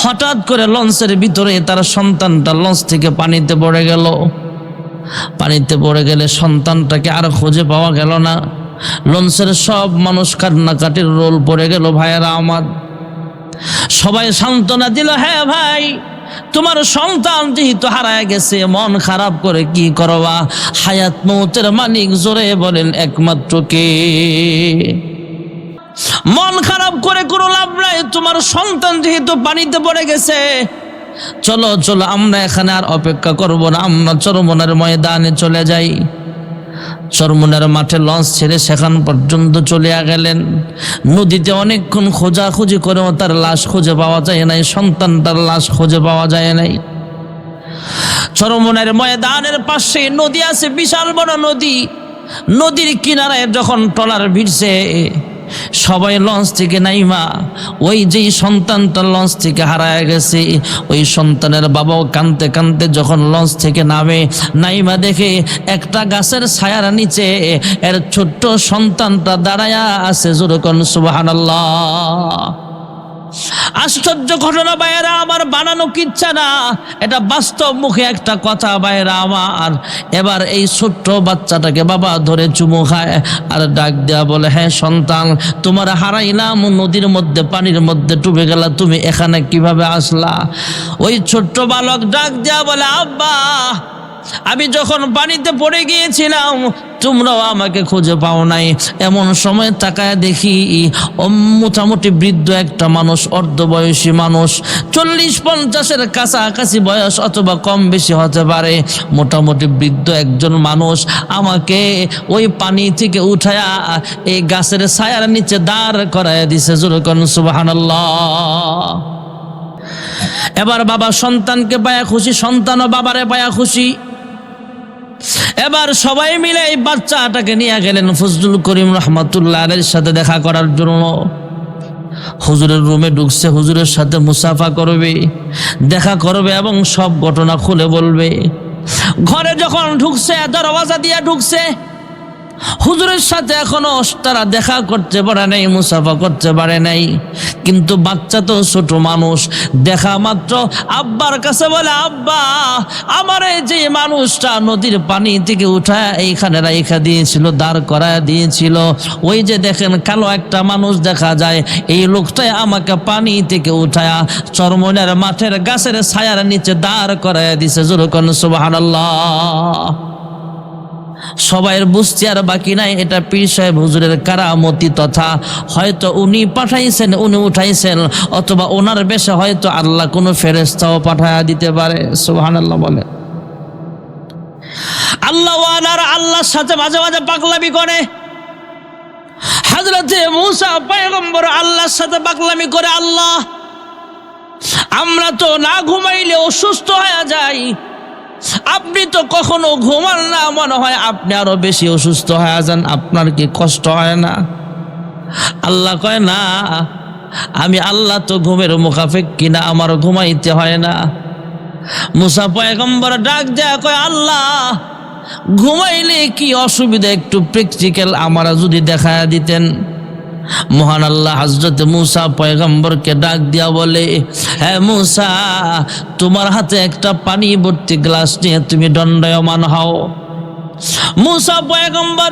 হঠাৎ করে লঞ্চের ভিতরে তার সন্তানটা লঞ্চ থেকে পানিতে পড়ে গেল। পানিতে পড়ে গেলে সন্তানটাকে আর খুঁজে পাওয়া গেল না। লঞ্চের সব মানুষ কান্নাকাটির রোল পড়ে গেল। ভাইয়েরা আমার, সবাই সান্ত্বনা দিল, হ্যাঁ ভাই, তোমার সন্তান যেহেতু হারায় গেছে, মন খারাপ করে কি করবা? হায়াত মৌতের মালিক জোরে বলেন একমাত্র কে? মন খারাপ করে কোনো লাভ নাই। তোমার সন্তান যেহেতু পানিতে পড়ে গেছে, চলো চলো, আমরা এখানে আর অপেক্ষা করব না, আমরা চরমনের ময়দানে চলে যাই। চরমনের মাঠে লঞ্চ ছেড়ে সেখান পর্যন্ত চলে গেলেন। নদীতে অনেকক্ষণ খোঁজাখুঁজি করেও তার লাশ খুঁজে পাওয়া যায় নাই, সন্তানটার লাশ খুঁজে পাওয়া যায় নাই। চরমনের ময়দানের পাশে নদী আছে, বিশাল বড় নদী। নদীর কিনারায় যখন ট্রলার ভিড়ছে, সবাই লঞ্চ থেকে নাইমা ওই যেই সন্তানটা লঞ্চ থেকে হারায় গেছে, ওই সন্তানের বাবাও কাঁদতে কাঁদতে যখন লঞ্চ থেকে নাইমা দেখে একটা গাছের ছায়ার নিচে এর ছোট্ট সন্তানটা দাঁড়ায়া আছে। জোরে কোন সুবহানাল্লাহ। আশ্চর্য ঘটনা ভাইয়েরা আমার, বানানো কিচ্ছা না, এটা বাস্তব মুখে একটা কথা ভাইয়েরা আমার। এবার এই ছোট্ট বাচ্চাটাকে বাবা ধরে চুমু খায় আর ডাক দেয়া বলে, হ্যাঁ সন্তান, তোমার হারাইলাম, নদীর মধ্যে পানির মধ্যে ডুবে গেলা, তুমি এখানে কিভাবে আসলা? ওই ছোট্ট বালক ডাক দেয়া বলে, আব্বা, আমি যখন পানিতে পড়ে গিয়েছিলাম তোমরাও আমাকে খুঁজে পাও নাই। এমন সময় তাকায় দেখি মোটামুটি বৃদ্ধ একটা মানুষ, অর্ধবয়সী মানুষ, 40-50-এর কাছাকাছি বয়স অথবা কম বেশি হতে পারে, মোটামুটি বৃদ্ধ একজন মানুষ আমাকে ওই পানি থেকে উঠায়া এই গাছের ছায়ার নিচে দাঁড় করায় দিছে। জোরে কোন সুবহানাল্লাহ। এবার বাবা সন্তানকে পায়া খুশি, সন্তানও বাবারে পায়া খুশি। এবার সবাই মিলে এই বাচ্চাটাকে নিয়ে গেলেন ফজলুল করিম রহমাতুল্লাহ আলাইহির সাথে দেখা করার জন্য। হুজুরের রুমে ঢুকছে, হুজুরের সাথে মুসাফা করবে, দেখা করবে এবং সব ঘটনা খুলে বলবে। ঘরে যখন ঢুকছে, দরওয়াজা দিয়ে ঢুকছে, হুজুরের সাথে এখনো তারা দেখা করতে পারে নাই, মুসাফা করতে পারে নাই। কিন্তু বাচ্চা তো ছোট মানুষ, দেখা মাত্র আব্বার কাছে বলে, আব্বা, আমার এই যে মানুষটা নদীর পানি থেকে উঠায় এইখানে রাইখা দিয়েছিল, দাঁড় করায় দিয়েছিল, ওই যে দেখেন কালো একটা মানুষ দেখা যায়, এই লোকটাই আমাকে পানি থেকে উঠায়া চরমনের মাঠের গাছের ছায়ার নিচে দাঁড় করায় দিছে। জোরে কোন সুবহানাল্লাহ। সবাইয়ের বুঝতে আর বাকি নাই, এটা পীর সাহেব হুজুরের কারামতি তথা হয়তো উনি পাঠাইছেন, উনি উঠাইছেন, অথবা ওনার বেশে হয়তো আল্লাহ কোনো ফেরেশতাও পাঠায়া দিতে পারে। সুবহানাল্লাহ বলে। আল্লাহ ওয়ালারা আল্লাহর সাথে মাঝে মাঝে পাগলামি করে। হযরতে মূসা পয়গম্বর আল্লাহর সাথে পাগলামি করে, আল্লাহ, আমরা তো না ঘুমাইলে অসুস্থ হয়ে যাই, আপনি তো কখনো ঘুমান না, মনে হয় আপনি আরো বেশি অসুস্থ হয়ে যান, আপনার কি কষ্ট হয় না? আল্লাহ কয়, না, আমি আল্লাহ তো ঘুমের মুখাফেক কিনা, আমার ঘুমাইতে হয় না। মূসা পয়গম্বর ডাক দেয়া কয়, আল্লাহ, ঘুমাইলে কি অসুবিধা, একটু প্র্যাকটিক্যাল আমার যদি দেখায় দিতেন। মহান আল্লাহ হযরত মূসা পয়গম্বরকে ডাক দিয়া বলে, হ্যাঁ মূসা, তোমার হাতে একটা পানি ভর্তি গ্লাস নিয়ে তুমি দণ্ডায়মান হও। মূসা পয়গম্বর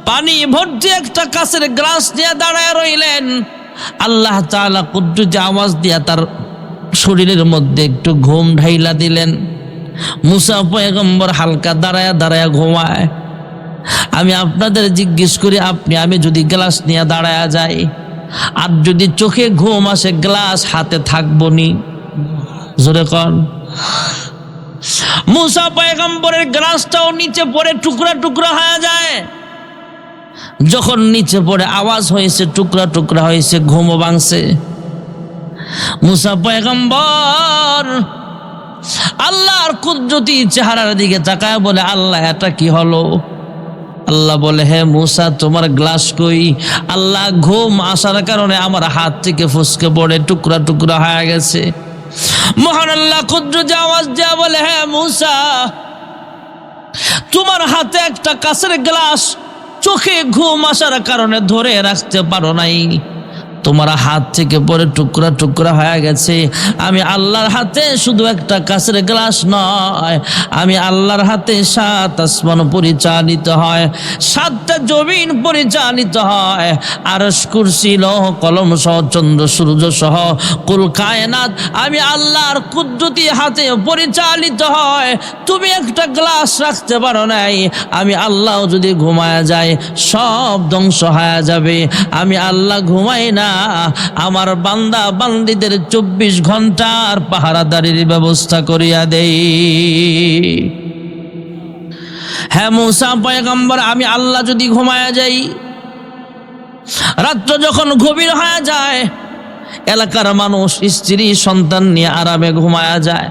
পানি ভর্তি একটা কাচের গ্লাস নিয়ে দাঁড়ায় রইলেন। আল্লাহ তাআলা কুদরতি আওয়াজ দিয়া তার শরীরের মধ্যে একটু ঘুম ঢাইলা দিলেন। মূসা পয়গম্বর হালকা দাঁড়ায়া দাঁড়ায়া ঘুমায়। আমি আপনাদের জিজ্ঞেস করি, আমি যদি গ্লাস নিয়ে দাঁড়ায়া যাই আর যদি চোখে ঘুম আসে, গ্লাস হাতে থাকবো নি? জোরে কন। মূসা পয়গম্বরের গ্লাসটাও নিচে পড়ে টুকরা টুকরা হয়ে যায়। যখন নিচে পড়ে আওয়াজ হয়েছে, টুকরা টুকরা হয়েছে, ঘুমও ভাঙছে। মূসা পয়গম্বর আল্লাহর কুদরতি চেহারার দিকে তাকায় বলে, আল্লাহ, এটা কি হলো? আল্লাহ বলে, হে মূসা, তোমার গ্লাস কই? আল্লাহ, ঘুম আসার কারণে আমার হাত থেকে ফসকে পড়ে টুকরা টুকরা হয়ে গেছে। মহান আল্লাহ কুদরতি আওয়াজ দেয়া বলে, হে মূসা, তোমার হাতে একটা কাচের গ্লাস চোখে ঘুম আসার কারণে ধরে রাখতে পারো নাই, তোমার হাত থেকে পরে টুকরা টুকরা হয়ে গেছে। আমি আল্লাহর হাতে শুধু একটা কাঁচের গ্লাস নয়, আমি আল্লাহর হাতে 7 আসমান পরিচালিত হয়, 7টা জমিন পরিচালিত হয়, আরশ কুরসি লৌহ কলম সহ চন্দ্র সূর্য সহ কুল কায়নাত আমি আল্লাহর কুদরতি হাতে পরিচালিত হয়। তুমি একটা গ্লাস রাখতে পারো নাই, আমি আল্লাহ যদি ঘুমায়া যায় সব ধ্বংস হয়ে যাবে। আমি আল্লাহ ঘুমাই না, আমার বান্দা বান্দীদের 24 ঘন্টার পাহারাদারির ব্যবস্থা করিয়া দেই। হ্যাঁ মুসা পয়গম্বর, আমি আল্লাহ যদি ঘুমায়া যাই, রাত্র যখন গভীর হয়ে যায়, এলাকার মানুষ স্ত্রী সন্তান নিয়ে আরামে ঘুমায়া যায়,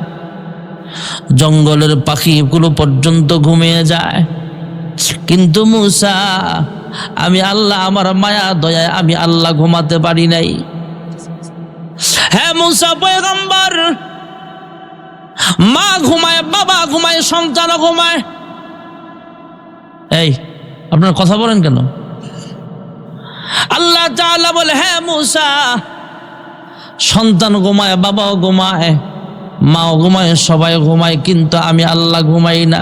জঙ্গলের পাখিগুলো পর্যন্ত ঘুমিয়ে যায়। কিন্তু মুসা, আমি আল্লাহ আমার মায়া দয়ায় আমি আল্লাহ ঘুমাতে পারি নাই। হ্যাঁ মুসা পয়গম্বর, মা ঘুমায়, বাবা ঘুমায়, সন্তানও ঘুমায়। এই আপনারা কথা বলেন কেন? আল্লাহ তাআলা বলে, হ্যাঁ মুসা, সন্তান ঘুমায়, বাবাও ঘুমায়, মাও ঘুমায়, সবাই ঘুমায়, কিন্তু আমি আল্লাহ ঘুমাই না।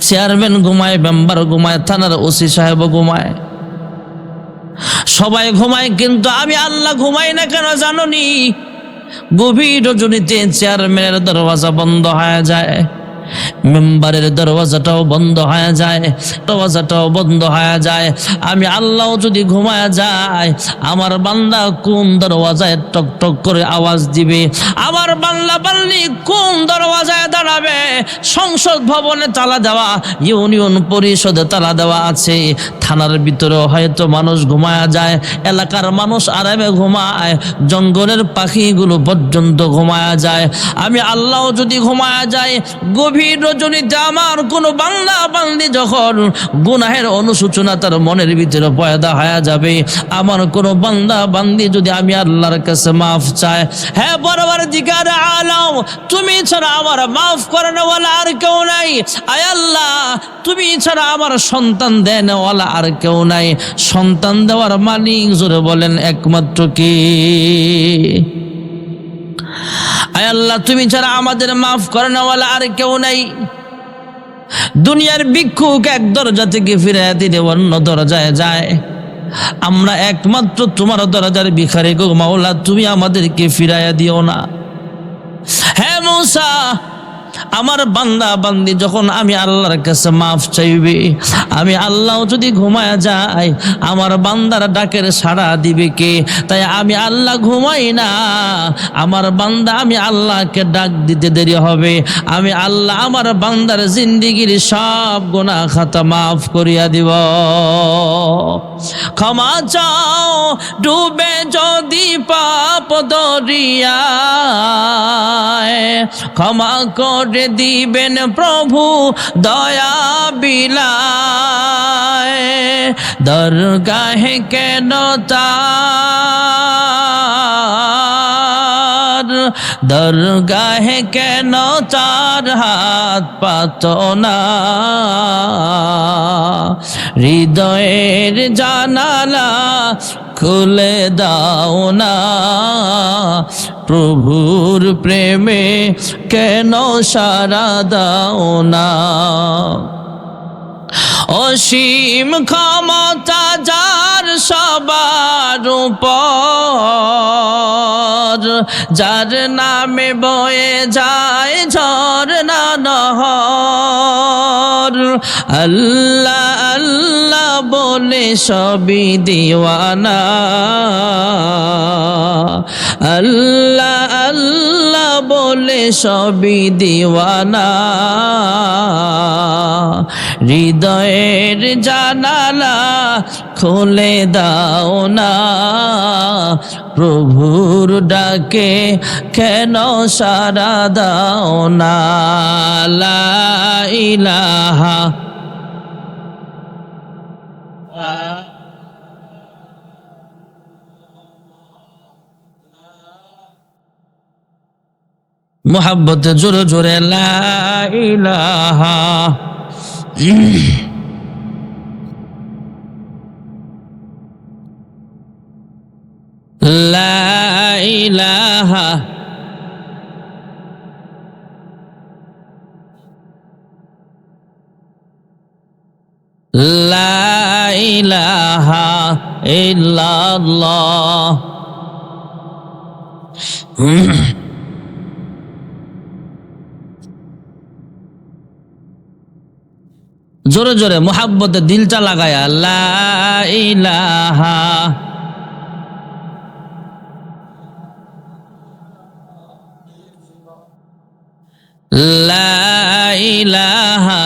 চেয়ারম্যান ঘুমায়, মেম্বার ঘুমায়, থানার ওসি সাহেব ঘুমায়, সবাই ঘুমায়, কিন্তু আমি আল্লাহ ঘুমাই না। কেন জানোনি? গভীর রজনীতে চেয়ারম্যানের দরওয়াজা বন্ধ হয়ে যায়, মেম্বারের দরওয়াজাটাও বন্ধ হয়ে যায়, দরওয়াজাটাও বন্ধ হয়ে যায়। আমি আল্লাহ যদি ঘুমায়া যায়, আমার বান্দা কোন দরওয়াজায় টক টক করে আওয়াজ দিবে? আমার বান্দা বান্দি কোন দরওয়াজায় দাঁড়াবে? সংসদ ভবনে তালা দেওয়া, ইউনিয়ন পরিষদে তালা দেওয়া আছে, থানার ভিতরে হয়তো মানুষ ঘুমায়া যায়, এলাকার মানুষ আরামে ঘুমায়, জঙ্গলের পাখিগুলো পর্যন্ত ঘুমায়া যায়। আমি আল্লাহ যদি ঘুমায়া যায়, গভীর রজনীতে আমার কোন বান্দা বান্দি যখন গুনাহের অনুশোচনা তার মনের ভিতরে পয়দা হয়ে যাবে, আমার কোন বান্দা বান্দি যদি আমি আল্লাহর কাছে মাফ চায়, হ্যাঁ পরওয়ারদিগার আলম, তুমি ছাড়া আমার মাফ করানোওয়ালা আর কেউ নাই। আয় আল্লাহ, তুমি ছাড়া আমার সন্তান দেনওয়ালা আর কেউ নাই। সন্তান দেওয়ার মালিক জোরে বলেন একমাত্র কে? আয় আল্লাহ, তুমি ছাড়া আমাদের মাফ করানোওয়ালা আর কেউ নাই। দুনিয়ার ভিক্ষুক এক দরজা থেকে ফিরে দিলে অন্য দরজায় যায়, আমরা একমাত্র তোমার দরজার ভিখারি গো মাওলা, তুমি আমাদেরকে ফিরাইয়া দিও না। হ্যাঁ মুসা, আমার বান্দা বান্দি যখন আমি আল্লাহর কাছে মাফ চাইবে, আমি আল্লাহ যদি ঘুমায়া যায়, আমার বান্দার ডাকের সাড়া দিবে কে? তাই আমি আল্লাহ ঘুমাই না, আমার বান্দা আমি আল্লাহকে ডাক দিতে দেরি হবে, আমি আল্লাহ আমার বান্দার জিন্দিগির সব গুনাহ খাতা মাফ করিয়া দিব। ক্ষমা চাও ডুবে যদি পাপ দরিয়ায়, ক্ষমা করে দিবেন প্রভু দয়া বিলায়, দরগাহে কেন তার, দরগাহে কেন তার হাত পাতো না, হৃদয়ের জানালা খুলে দাও না, প্রভুর প্রেমে কেন সাড়া দাও না। অসীম ক্ষমতা যার সবার উপর, যার নামে বয়ে যায় ঝরনা নহর, আল্লাহ আল্লাহ বলে সবই দিওয়ানা, আল্লাহ আল্লাহ বলে সবই দিওয়ানা, হৃদয়ের জানালা খুলে দাও না, প্রভুর ডাকে কেন সাড়া দাও না। লা ইলাহা মুহাব্বতে জোরে জোরে লা ইলাহা। লা ইলাহা লা ইলাহা ইল্লাল্লাহ। জোরে জোরে মোহাব্বতে দিলটা লাগায়া লা ইলাহা লা ইলাহা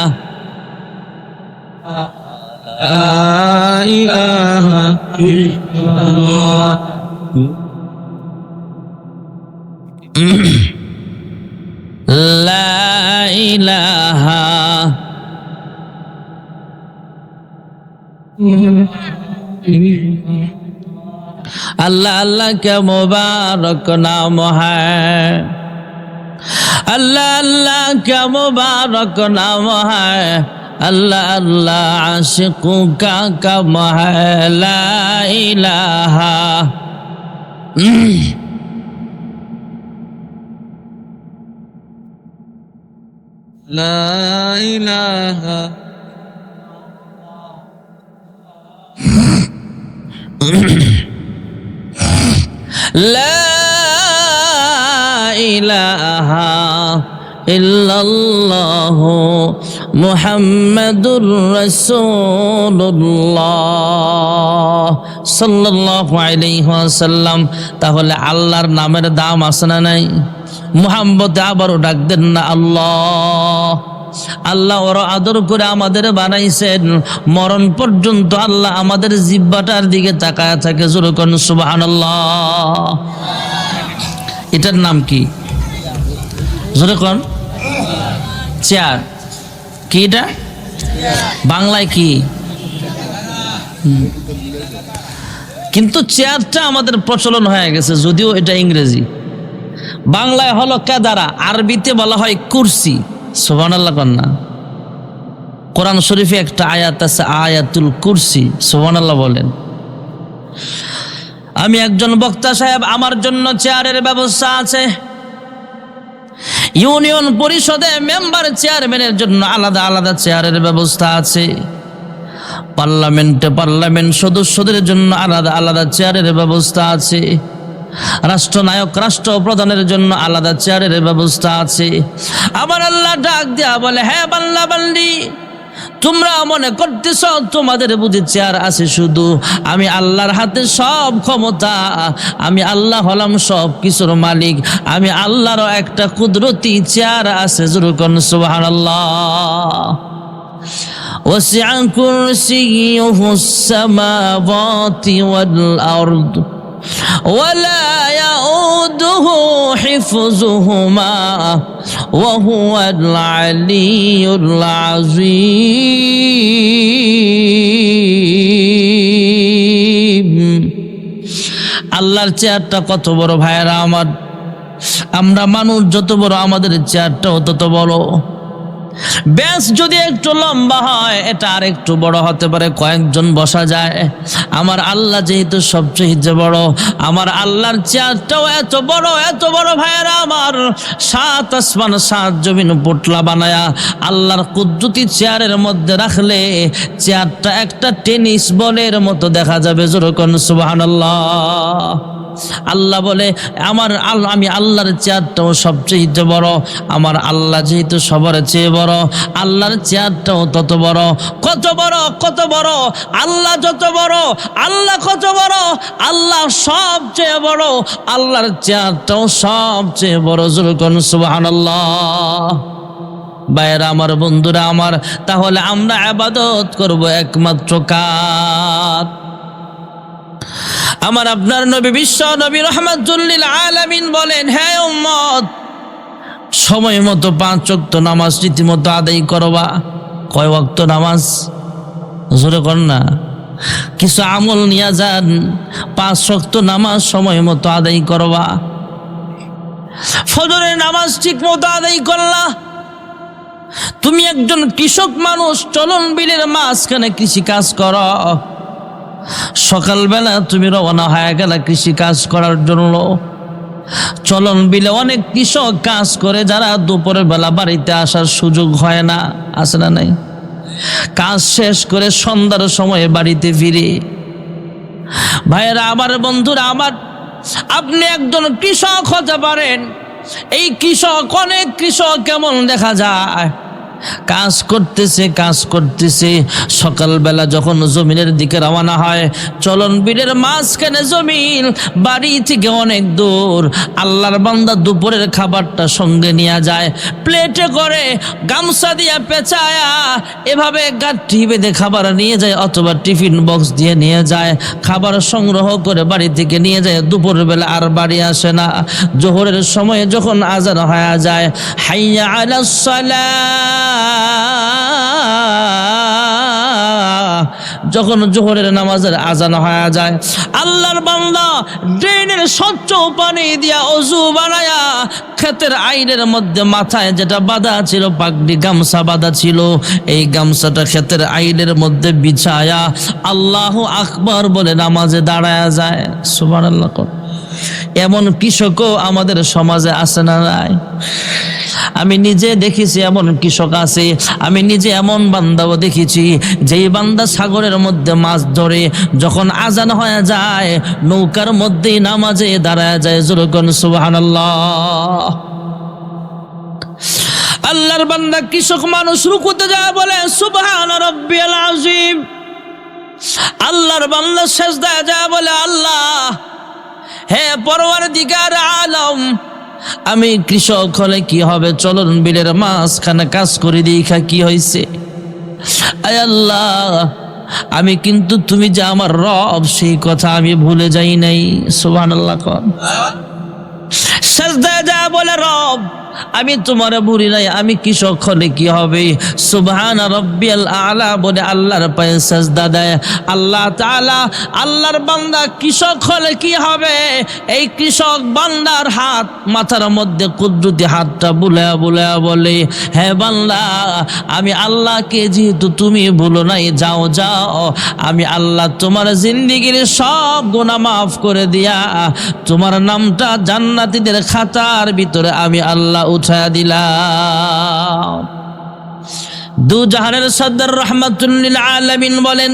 লা ইলাহা अल्लाह अल्लाह क्या मुबारक नाम है, अल्लाह अल्लाह क्या मुबारक नाम है, अल्लाह अल्लाह आशिकों का कम है। ला इलाहा ला इलाहा ला इलाहा इल्लल्लाह मुहम्मदुर রাসূলুল্লাহ সাল্লাল্লাহু আলাইহি ওয়াসাল্লাম। তাহলে আল্লাহর নামের দাম আছে না নাই? মুহাম্মদ আবারও ডাক দেন না আল্লাহ। আল্লাহ ওর আদর করে আমাদের বানাইছেন, মরণ পর্যন্ত আল্লাহ আমাদের জিহ্বাটার দিকে তাকায় থাকে। জোরে কোন সুবহানাল্লাহ। এটার নাম কি? জোরে কোন? চেয়ার। কি এটা? বাংলায় কি? কিন্তু চেয়ারটা আমাদের প্রচলন হয়ে গেছে, যদিও এটা ইংরেজি। বাংলায় হলো কেদারা, আরবিতে বলা হয় কুরসি। সুবহানাল্লাহ কন্যা। কোরআন শরীফে একটা আয়াত আছে, আয়াতুল কুরসি। সুবহানাল্লাহ বলেন। আমি একজন বক্তা সাহেব, আমার জন্য চেয়ারের ব্যবস্থা আছে। ইউনিয়ন পরিষদে মেম্বার চেয়ারম্যানের জন্য আলাদা আলাদা চেয়ারের ব্যবস্থা আছে। পার্লামেন্ট সদস্যদের জন্য আলাদা আলাদা চেয়ারের ব্যবস্থা আছে। রাষ্ট্রনায়ক রাষ্ট্রপ্রধানের জন্য আলাদা চেয়ারের ব্যবস্থা আছে। আমার আল্লাহ ডাক দিয়া বলে, হ্যাঁ বান্দা বান্দি, তোমরা মনে করতেছ তোমাদের বুঝি চেয়ার আছে শুধু? আমি আল্লাহর হাতে সব ক্ষমতা, আমি আল্লাহ হলাম সব কিছুর মালিক। আমি আল্লাহরও একটা কুদরতি চেয়ার আছে। যেরকম সুবহানাল্লাহ। ওয়াসিআ কুরসিয়ুহুস সামাওয়াতি ওয়াল আরদ ولا يؤوده حفظهما وهو العلي العظيم। আল্লাহর চেয়ারটা কত বড় ভাইরা আমার। আমরা মানুষ যত বড়, আমাদের চেয়ারটাও তত বড়। ব্যাস যদি একটু লম্বা হয়, এটা আর একটু বড় হতে পারে, কয়েকজন বসা যায়। আমার আল্লাহ যেহেতু সবচেয়ে বড়, আমার আল্লাহর চেয়ারটাও এত বড় ভাইয়েরা আমার। 7 আসমান 7 জমিন পোটলা বানায়া আল্লাহর কুদরতি চেয়ারের মধ্যে রাখলে চেয়ারটা একটা টেনিস বলের মতো দেখা যাবে। যেরকম সুবহানাল্লাহ। আল্লাহ বলে, আমি আল্লাহর চেয়ারটাও সবচেয়ে বড়। আমার আল্লাহ যেহেতু সবার চেয়ে বড়, আল্লাহর চেয়ারটাও তত বড়। কত বড় আল্লাহ, যত বড় আল্লাহ কত বড়। আল্লাহ সবচেয়ে বড়, আল্লাহর চেয়ারটাও সবচেয়ে বড়। যেরকম সুবহানাল্লাহ। ভাইয়েরা আমার, বন্ধুরা আমার, তাহলে আমরা ইবাদত করব একমাত্র কার? আমার আপনার নবী, বিশ্ব নবী রাহমাতুল লিল আলামিন বলেন, হে উম্মত, সময় মতো 5 ওয়াক্ত নামাজ রীতিমতো আদায় করবা। কয় ওয়াক্ত নামাজ? জোরে কর না। কিছু আমল নিয়ে যান। 5 ওয়াক্ত নামাজ সময় মতো আদায় করবা। ফজরের নামাজ ঠিক মতো আদায় করলা। তুমি একজন কৃষক মানুষ, চলন বিলের মাঝখানে কৃষি কাজ করো। সকালবেলা তুমি রওনা হয়ে গেলা কৃষি কাজ করার জন্য। চলন বিলে অনেক কৃষক কাজ করে যারা দুপুরের বেলা বাড়িতে আসার সুযোগ হয় না, আসে না নাই? কাজ শেষ করে সন্ধ্যার সময় বাড়িতে ফিরে। ভাইয়েরা আমার, বন্ধুরা আমার, আপনি একজন কৃষক হতে পারেন। এই কৃষক, অনেক কৃষক কেমন দেখা যায়, কাজ করতেছে সকালবেলা যখন জমিনের দিকে রওনা হয়, চলন বিলের মাঝখানে জমিন, বাড়ি থেকে অনেক দূর। আল্লাহর বান্দা দুপুরের খাবারটা সঙ্গে নিয়ে যায়, প্লেটে করে গামছা দিয়া পেঁচায়া এভাবে গাঁঠি বেঁধে খাবার নিয়ে যায়, অথবা টিফিন বক্স দিয়ে নিয়ে যায়। খাবার সংগ্রহ করে বাড়ি থেকে নিয়ে যায়, দুপুরের বেলা আর বাড়ি আসে না। জোহরের সময় যখন আজান হয়ে যায়, হাইয়া আলাস সালাহ, যখন জোহরের নামাজের আজান হয়ে যায়, আল্লাহর বান্দা ড্রেনের স্বচ্ছ পানি দিয়া ওযু বানায়া ক্ষেতের আইনের মধ্যে মাথায় যেটা বাঁধা ছিল, পাগড়ি গামছা বাঁধা ছিল, এই গামছাটা ক্ষেতের আইনের মধ্যে বিছায়া আল্লাহু আকবার বলে নামাজে দাঁড়ায়া যায়। সুবহানাল্লাহ। এমন কৃষকও আমাদের সমাজে আছে না নাই? আমি নিজে দেখেছি এমন কৃষক আছে, আমি নিজে এমন বান্দাও দেখেছি, যেই বান্দা সাগরের মধ্যে মাছ ধরে, যখন আজান হয়ে যায় নৌকার মধ্যেই নামাজে দাঁড়ায় যায়। যেরকম সুবহানাল্লাহ। আল্লাহর বান্দা কৃষক মানুষ রুকুতে যায়, বলে সুবহান রাব্বিয়াল আযীম। আল্লাহর বান্দা সিজদায় যায়, বলে আল্লাহ, হে পরওয়ারদিগার আলম, আমি কৃষক হলে কি হবে, চলন বিলের মাঝখানে কাজ করে দেখা কি হয়েছে? আয় আল্লাহ, আমি কিন্তু তুমি যে আমার রব সেই কথা আমি ভুলে যাই নাই। সুবহানাল্লাহ। সিজদায় যায় বলে, রব আমি তোমার ভুলি নাই, আমি কৃষক হলে কি হবে? সুবহান রাব্বিয়াল আলা বলে আল্লাহর পায়ে সিজদা দেয়। আল্লাহ তাআলা, আল্লাহর বান্দা কৃষক হলে কি হবে, এই কৃষক বান্দার হাত মাথার মধ্যে কুদরতি হাতটা বুলায়া বুলায়া বলে, হে বান্দা, আমি আল্লাহকে যেহেতু তুমি ভুলো নাই, যাও যাও, আমি আল্লাহ তোমার জিন্দেগির সব গুনাহ মাফ করে দিয়া তোমার নামটা জান্নাতীদের খাতার ভিতরে আমি আল্লাহ উঠায়া দিলাম। দু জাহানের সরদার রাহমাতুল লিল আলামিন বলেন,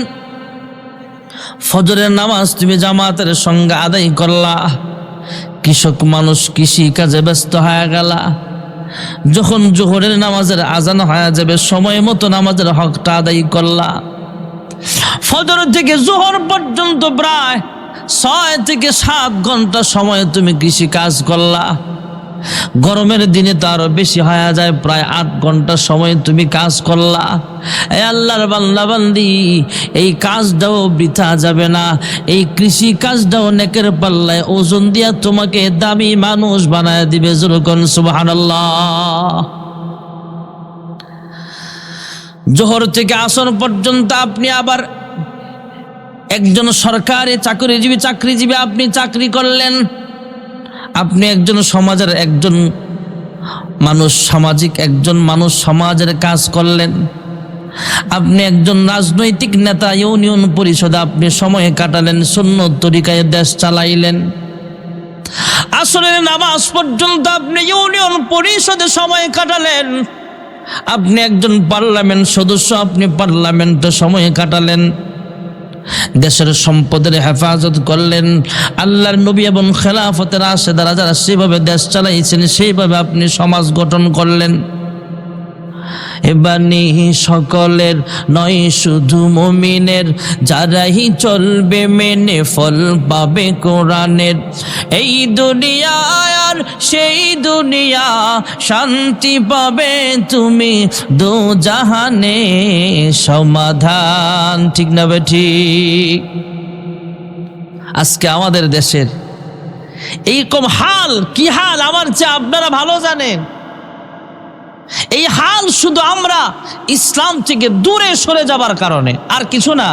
ফজরের নামাজ তুমি জামাতের সঙ্গে আদায় করলা, কৃষক মানুষ কৃষি কাজে ব্যস্ত হয়ে গেল। যখন জোহরের নামাজের আজান হয়ে যাবে, সময় মতো নামাজের হকটা আদায় করলা। ফজর থেকে জোহর পর্যন্ত প্রায় 6 থেকে 7 ঘন্টা সময় তুমি কৃষি কাজ করলা। গরমের দিনে তো আরো বেশি হয়ে যায়, প্রায় 8 ঘন্টা সময় তুমি কাজ করলা। এই আল্লাহর বান্দা বান্দি, এই কাজটাও বৃথা যাবে না, এই কৃষি কাজটাও নেকের পাল্লায় ওজন দিয়া তোমাকে দামি মানুষ বানায় দিবে। যেরকম সুবহানাল্লাহ। জোহর থেকে আসর পর্যন্ত আপনি আবার একজন সরকারি চাকরিজীবী আপনি চাকরি করলেন, আপনি একজন সমাজের একজন মানুষ, সামাজিক একজন মানুষ, সমাজের কাজ করলেন। আপনি একজন রাজনৈতিক নেতা, ইউনিয়ন পরিষদে আপনি সময় কাটালেন, সুন্নত তরিকায় দেশ চালাইলেন। আসরের নামাজ পর্যন্ত আপনি ইউনিয়ন পরিষদে সময় কাটালেন। আপনি একজন পার্লামেন্ট সদস্য, আপনি পার্লামেন্টে সময় কাটালেন। দেশের সম্পদের হেফাজত করলেন। আল্লাহর নবী এবং খেলাফতের রাশেদারা যারা সেভাবে দেশ চালাইছেন, সেইভাবে আপনি সমাজ গঠন করলেন। এবানি সকলের নয় শুধু মুমিনের, যারাই চলবে মেনে ফল পাবে কোরআনের। এই দুনিয়া আর সেই দুনিয়া, শান্তি পাবে তুমি দো জাহানে সমাধান। ঠিক না বেঠিক? আজকে আমাদের দেশের এইরকম হাল, কি হাল আমার চেয়ে আপনারা ভালো জানেন। এই হাল শুধু আমরা ইসলাম থেকে দূরে সরে যাবার কারণে, আর কিছু না।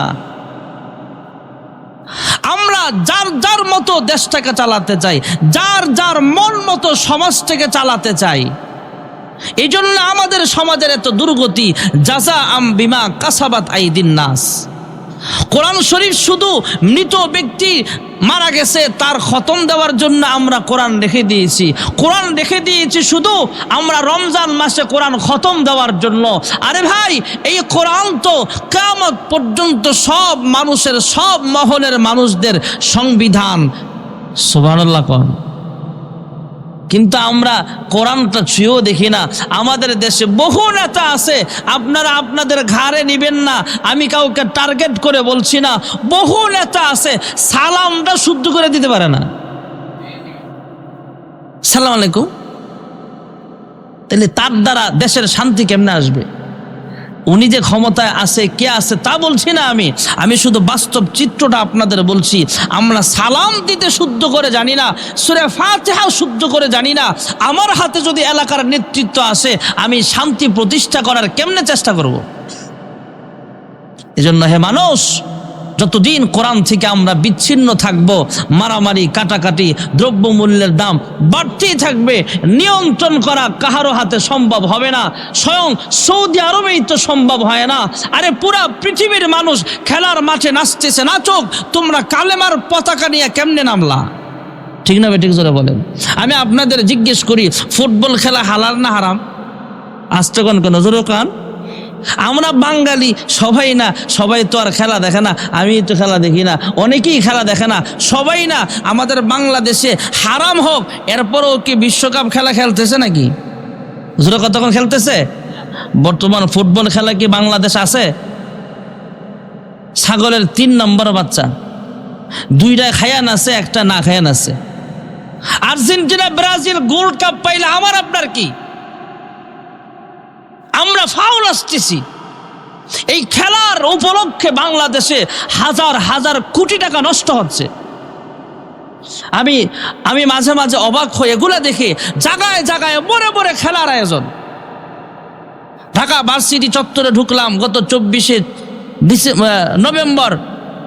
আমরা যার যার মতো দেশটাকে চালাতে চাই, যার যার মন মতো সমাজটাকে চালাতে চাই। এই জন্য আমাদের সমাজের এত দুর্গতি। জাযা আম বিমা কাসাবাত আইদিন নাস। কোরআন শরীফ শুধু মৃত ব্যক্তি মারা গেছে তার খতম দেওয়ার জন্য আমরা কোরআন রেখে দিয়েছি, কোরআন রেখে দিয়েছি শুধু আমরা রমজান মাসে কোরআন খতম দেওয়ার জন্য। আরে ভাই, এই কোরআন তো কিয়ামত পর্যন্ত সব মানুষের, সব মহলের মানুষদের সংবিধান। সুবহানাল্লাহ কোন। কিন্তু আমরা কোরআনটা ছুঁয়েও দেখি না। আমাদের দেশে বহু নেতা আছে, আপনারা আপনাদের ঘাড়ে নিবেন না, আমি কাউকে টার্গেট করে বলছি না, বহু নেতা আছে সালামটা শুদ্ধ করে দিতে পারে না। সালাম আলাইকুম, তাহলে তার দ্বারা দেশের শান্তি কেমনে আসবে? উনি যে ক্ষমতায় আছে, কে আছে তা বলছি না আমি শুধু বাস্তব চিত্রটা আপনাদের বলছি। আমরা সালাম দিতে শুদ্ধ করে জানি না, সূরা ফাতিহা শুদ্ধ করে জানি না। আমার হাতে যদি এলাকার নেতৃত্ব আসে, আমি শান্তি প্রতিষ্ঠা করার কেমনে চেষ্টা করব? এজন্য হে মানুষ, যতদিন কোরআন থেকে আমরা বিচ্ছিন্ন থাকব, মারামারি, কাটাকাটি, দ্রব্যমূল্যের দাম বাড়তেই থাকবে। নিয়ন্ত্রণ করা কাহারও হাতে সম্ভব হবে না, স্বয়ং সৌদি আরবেই তো সম্ভব হয় না। আরে পুরা পৃথিবীর মানুষ খেলার মাঠে নাচতেছে, নাচক, তোমরা কালেমার পতাকা নিয়ে কেমনে নামলা? ঠিক না বেঠিক জোরে বলেন। আমি আপনাদের জিজ্ঞেস করি, ফুটবল খেলা হালাল না হারাম? আসতে কোন কোন জোরে কান। আমরা বাঙালি সবাই না, সবাই তো আর খেলা দেখে না, আমি তো খেলা দেখি না, অনেকেই খেলা দেখে না, সবাই না। আমাদের বাংলাদেশে হারাম হোক, এরপরও কি বিশ্বকাপ খেলা খেলতেছে নাকি? জোরে কতক্ষণ খেলতেছে? বর্তমান ফুটবল খেলা কি বাংলাদেশ আছে? ছাগলের 3 নম্বর বাচ্চা, 2টা খায়ান আছে, একটা না খায়ান আছে। আর্জেন্টিনা ব্রাজিল গোল্ড কাপ পাইলে আমার আপনার কি? আমরা ফাউল আসতেছি। এই খেলার উপলক্ষে বাংলাদেশে হাজার হাজার কোটি টাকা নষ্ট হচ্ছে। আমি মাঝে মাঝে অবাক হয়ে এগুলো দেখে, জায়গায় জায়গায় বড় বড় খেলার আয়োজন। ঢাকা ভার্সিটি চত্বরে ঢুকলাম গত 24 নভেম্বর,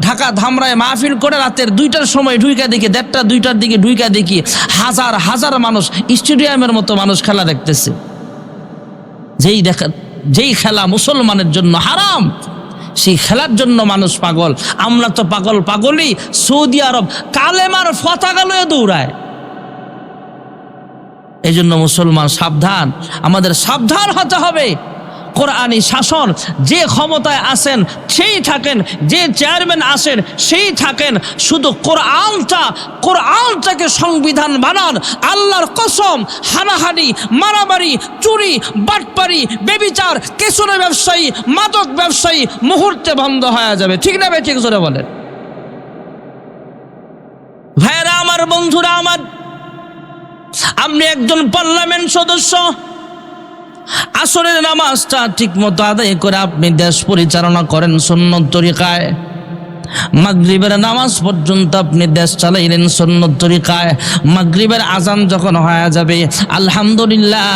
ঢাকা ধামরায় মাহফিল করে রাতের 2টার সময় ঢুইকা দেখি, 1:30 2টার দিকে ঢুইকা দেখি হাজার হাজার মানুষ, স্টেডিয়ামের মতো মানুষ খেলা দেখতেছে। যেই খেলা মুসলমানের জন্য হারাম, সেই খেলার জন্য মানুষ পাগল। আমরা তো পাগলই। সৌদি আরব কালেমার পতাকা লয়ে দৌড়ায়। এই জন্য মুসলমান সাবধান, আমাদের সাবধান হতে হবে। কোরআনী শাসন, যে ক্ষমতায় আসেন সেই থাকেন, যে চেয়ারম্যান আসেন সেই থাকেন, শুধু কোরআনটাকে সংবিধান বানান। আল্লাহর কসম, হানাহানি, মারামারি, চুরি, বাটপারি, বেবিচার, কেশরের ব্যবসায়ী, মাদক ব্যবসায়ী মুহূর্তে বন্ধ হয়ে যাবে। ঠিক না ঠিক জোরে বলেন। ভাইরা আমার, বন্ধুরা আমার, আপনি একজন পার্লামেন্ট সদস্য, আসরের নামাজটা ঠিক মতো আদায় করে আপনি দেশ পরিচালনা করেন সুন্নত তরিকায়। মাগরিবের নামাজ পর্যন্ত আপনি দেশ চালাইলেন সুন্নত তরিকায়। মাগরিবের আজান যখন হয়ে যাবে, আলহামদুলিল্লাহ,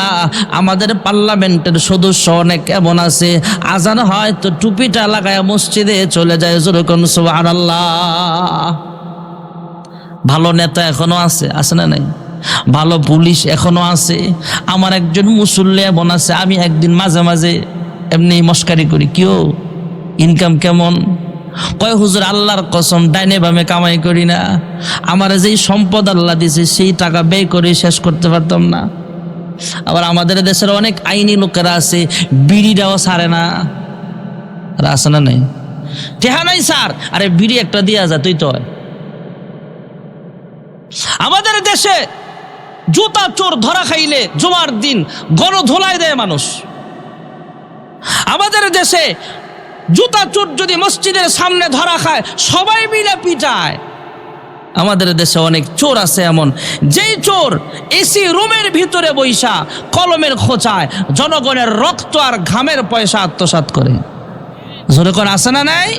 আমাদের পার্লামেন্টের সদস্য অনেক এমন আছে, আজান হয় তো টুপিটা লাগায় মসজিদে চলে যায়। যেরকম সুবহানাল্লাহ। ভালো নেতা এখনো আছে না নাই? ভালো পুলিশ এখনো আছে। আমার একজন মুসল্লি এমন আছে, আমি একদিন মাঝে মাঝে এমনি মস্কারি করি, কেউ ইনকাম কেমন? কয় হুজুর, আল্লাহর কসম ডাইনে বামে কামাই করি না, আমার যেই সম্পদ আল্লাহ দিয়েছে সেই টাকা ব্যয় করে শেষ করতে পারতাম না। আবার আমাদের দেশের অনেক আইনি লোকেরা আছে, বিড়িটাও ছাড়ে না। আর আছে না নাই? টেহা নাই স্যার, আরে বিড়ি একটা দিয়া যা তুই তো। আমাদের দেশে জুতা চোর ধরা খাইলে জুমার দিন গণধোলাই দেয় মানুষ। আমাদের দেশে জুতা চোর যদি মসজিদের সামনে ধরা খায়, সবাই মিলে পিটায়। আমাদের দেশে অনেক চোর আছে এমন, যেই চোর এসি রুমের ভিতরে বৈশা কলমের খোঁচায় জনগণের রক্ত আর ঘামের পয়সা আত্মসাৎ করে। জোরে করে আছে না নাই?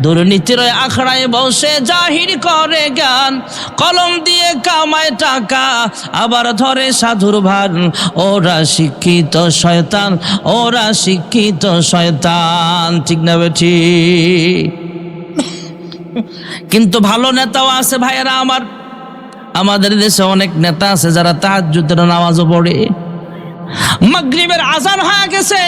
দুর্নীতির আখড়ায় বসে জাহির করে জ্ঞান, কলম দিয়ে কামায় টাকা, আবার ধরে সাধুর ভান। ওরা শিক্ষিত শয়তান, ওরা শিক্ষিত শয়তান। ঠিক না বেঠি? কিন্তু ভালো নেতাও আছে ভাইয়েরা আমার। আমাদের দেশে অনেক নেতা আছে যারা তাহাজ্জুদের নামাজও পড়ে, মাগরিবের আজান হয়ে গেছে,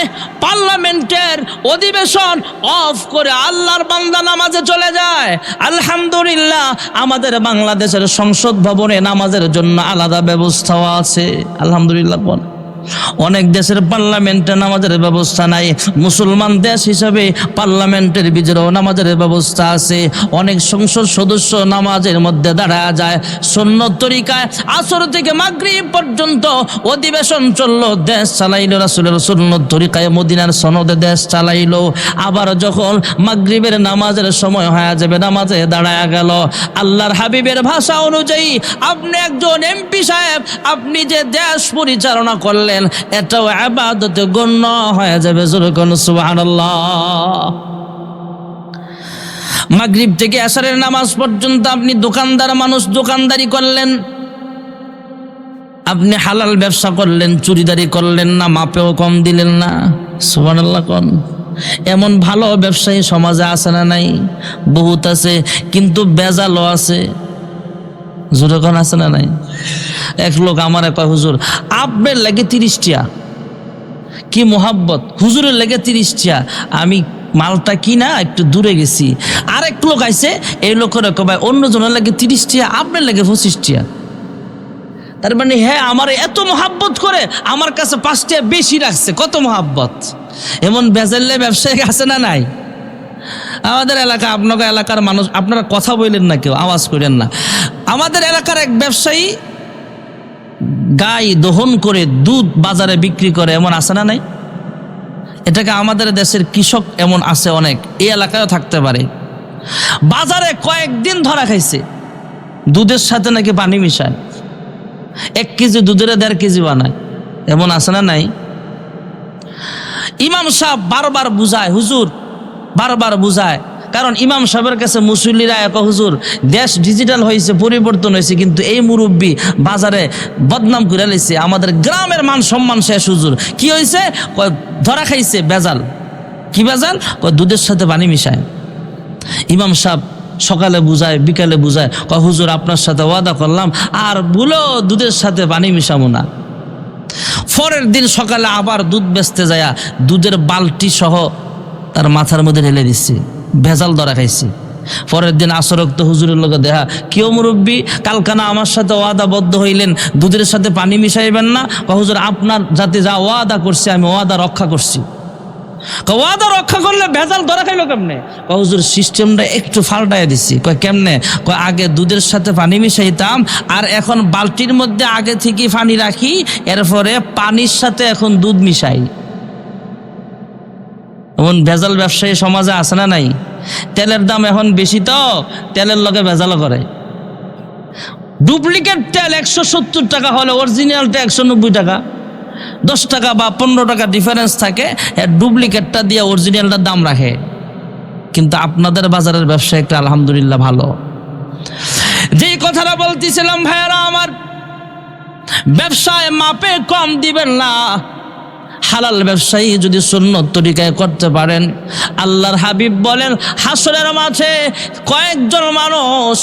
পার্লামেন্টের অধিবেশন অফ করে আল্লাহর বান্দা নামাজে চলে যায়। আলহামদুলিল্লাহ, আমাদের বাংলাদেশের সংসদ ভবনে নামাজের জন্য আলাদা ব্যবস্থাও আছে। আলহামদুলিল্লাহ। অনেক দেশের পার্লামেন্টে নামাজের ব্যবস্থা নাই, মুসলমান দেশ হিসাবে পার্লামেন্টের ভিতরেও নামাজের ব্যবস্থা আছে। অনেক সংসদ সদস্য নামাজের মধ্যে দাঁড়া যায় সুন্নত তরিকায়। আসর থেকে মাগরিব পর্যন্ত অধিবেশন চললো, দেশ চালাইলো রাসূলের সুন্নত তরিকায়, মদিনার সনদে দেশ চালাইলো। আবার যখন মাগরিবের নামাজের সময় হয়ে যাবে, নামাজে দাঁড়ায় গেল। আল্লাহর হাবিবের ভাষা অনুযায়ী আপনি একজন এমপি সাহেব, আপনি যে দেশ পরিচালনা করলেন এটাও ইবাদতে গণ্য হয়ে যাবে। জোরে কোন সুবহানাল্লাহ। মাগরিব থেকে আসরের নামাজ পর্যন্ত আপনি দোকানদার মানুষ, দোকানদারি করলেন, আপনি হালাল ব্যবসা করলেন, চুরিদারি করলেন না, মাপেও কম দিলেন না। সুবহানাল্লাহ কোন। এমন ভালো ব্যবসায়ী সমাজে আছে না নাই? বহুত আছে, কিন্তু বেজালও আছে। জোরে কোন আছে না নাই? এক লোক আমার কয়, হুজুর আপনার লাগে 30 টিয়া, কি মোহাব্বত, হুজুরের লাগে 30 টিয়া, আমি মালটা কিনা একটু দূরে গেছি। আরেক লোক আইছে, এই লোকের কয় অন্য জনের লাগে 30 টিয়া, আপনার লাগে 25 টিয়া। তার মানে হ্যাঁ, আমার এত মোহাব্বত করে আমার কাছে 5 টিয়া বেশি রাখছে। কত মোহাব্বত! এমন বেজাল্লে ব্যবসায়ী আছে না নাই? আমাদের এলাকা, আপনাকে এলাকার মানুষ, আপনারা কথা বললেন না, কেউ আওয়াজ করেন না। আমাদের এলাকার এক ব্যবসায়ী গাই দহন করে দুধ বাজারে বিক্রি করে, এমন আছে না নাই? এটাকে আমাদের দেশের কৃষক এমন আছে অনেক, এই এলাকায়ও থাকতে পারে। বাজারে কয়েকদিন ধরা খাইছে, দুধের সাথে নাকি পানি মিশায়, 1 কেজি দুধের 1.5 কেজি বানায়, এমন আছে না নাই? ইমাম সাহেব বারবার বুঝায়, হুজুর বারবার বুঝায়, কারণ ইমাম সাহেবের কাছে মুসল্লিরা এক, হুজুর দেশ ডিজিটাল হয়েছে, পরিবর্তন হয়েছে, কিন্তু এই মুরব্বী বাজারে বদনাম করে লাইছে, আমাদের গ্রামের মান সম্মান শেষ। হুজুর কি হয়েছে? ধরা খাইছে বেজাল। কি বেজাল? দুধের সাথে পানি মিশায়। ইমাম সাহেব সকালে বুঝায়, বিকালে বুঝায়, হুজুর আপনার সাথে ওয়াদা করলাম আর ভুলেও দুধের সাথে পানি মিশাবো না। পরের দিন সকালে আবার দুধ বেচতে যায়, দুধের বালতি সহ তার মাথার মধ্যে ঢেলে দিচ্ছে, ভেজাল ধরা খাইছে। পরের দিন আসরক্ত হুজুরের লোকে দেখা, কেউ মুরব্বী কালকানা আমার সাথে ওয়াদাবদ্ধ হইলেন দুধের সাথে পানি মিশাইবেন না। হুজুর আপনার যাতে যা ওয়াদা করছে আমি ওয়াদা রক্ষা করছি। ওয়াদা রক্ষা করলে ভেজাল ধরা খাইলো কেমনে? হুজুর সিস্টেমটা একটু ফাল্টাই দিছি। কেমনে? আগে দুধের সাথে পানি মিশাইতাম, আর এখন বালতির মধ্যে আগে থেকে পানি রাখি, এরপরে পানির সাথে এখন দুধ মিশাই। এমন ভেজাল ব্যবসায়ী সমাজে আছে না নাই? তেলের দাম এখন বেশি, তো তেলের লগে ভেজাল করে। ডুপ্লিকেট তেল 170 টাকা হলে অরিজিনালটা 190 টাকা, 10 টাকা বা 15 টাকা ডিফারেন্স থাকে। ডুপ্লিকেটটা দিয়ে অরিজিনালটার দাম রাখে। কিন্তু আপনাদের বাজারের ব্যবসা একটা আলহামদুলিল্লাহ ভালো। যেই কথাটা বলতেছিলাম ভাইয়ারা আমার, ব্যবসায় মাপে কম দিবেন না। হালাল ব্যবসায়ী যদি সুন্নত তরিকায় করতে পারেন, আল্লাহর হাবিব বলেন হাসরের মাঠে কয়েকজন মানুষ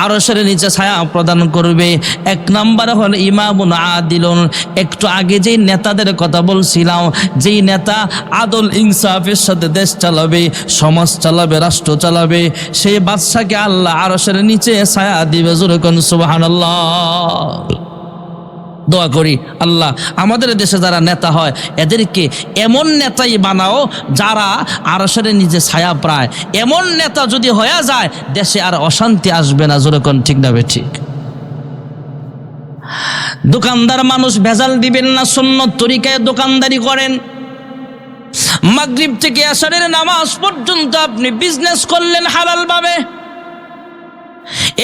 আরশের নিচে ছায়া প্রদান করবে। 1 নম্বরে হল ইমামুন আদিলুন। একটু আগে যেই নেতাদের কথা বলছিলাম, যেই নেতা আদল ইনসাফের সাথে দেশ চালাবে, সমাজ চালাবে, রাষ্ট্র চালাবে, সেই বাদশাকে আল্লাহ আরশের নিচে ছায়া দিবে। জোরে কোন সুবহানাল্লাহ। দোয়া করি আল্লাহ আমাদের দেশে যারা নেতা হয় এদেরকে এমন নেতাই বানাও যারা আরশের নিচে ছায়া পায়। এমন নেতা যদি হয়ে যায় দেশে আর অশান্তি আসবে না। জোরে কোন ঠিক না ঠিক? দোকানদার মানুষ ভেজাল দিবেন না, সুন্নত তরিকায় দোকানদারি করেন। মাগরিব থেকে আসরের নামাজ পর্যন্ত আপনি বিজনেস করলেন হালাল ভাবে,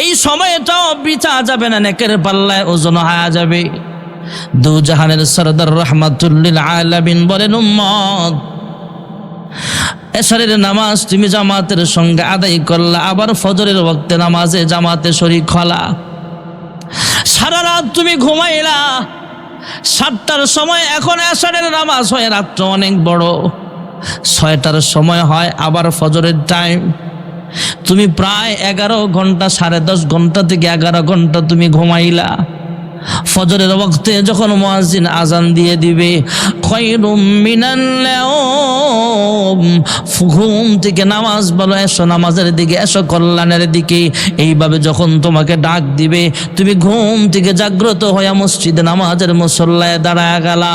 এই সময়টাও বৃথা যাবে না, নেকের পাল্লায় ওজন হয়ে যাবে। দু জাহানের সরদার রাহমাতুল্লিল আলামিন বলেন, উম্মত এশারের নামাজ তুমি জামাতের সঙ্গে আদায় করলা, আবার ফজরের ওয়াক্তে নামাজে জামাতে শরীক হলা, সারা রাত তুমি ঘুমাইলা, 7টার সময় এখন এশারের নামাজ হয়, রাতটা অনেক বড়, 6টার সময় হয় আবার ফজরের টাইম, তুমি প্রায় 11 ঘন্টা, 10.5 ঘন্টা থেকে 11 ঘন্টা তুমি ঘুমাইলা। ফজরের ওয়াক্তে যখন মুয়াজ্জিন আজান দিয়ে দিবে, খায়রুম মিনাল নাওম, ঘুম থেকে নামাজ বলো, এসো নামাজের দিকে, এসো কল্যাণের দিকে, এইভাবে যখন তোমাকে ডাক দিবে তুমি ঘুম থেকে জাগ্রত হয়ে মসজিদে নামাজের মুসল্লায় দাঁড়ায় গেলা।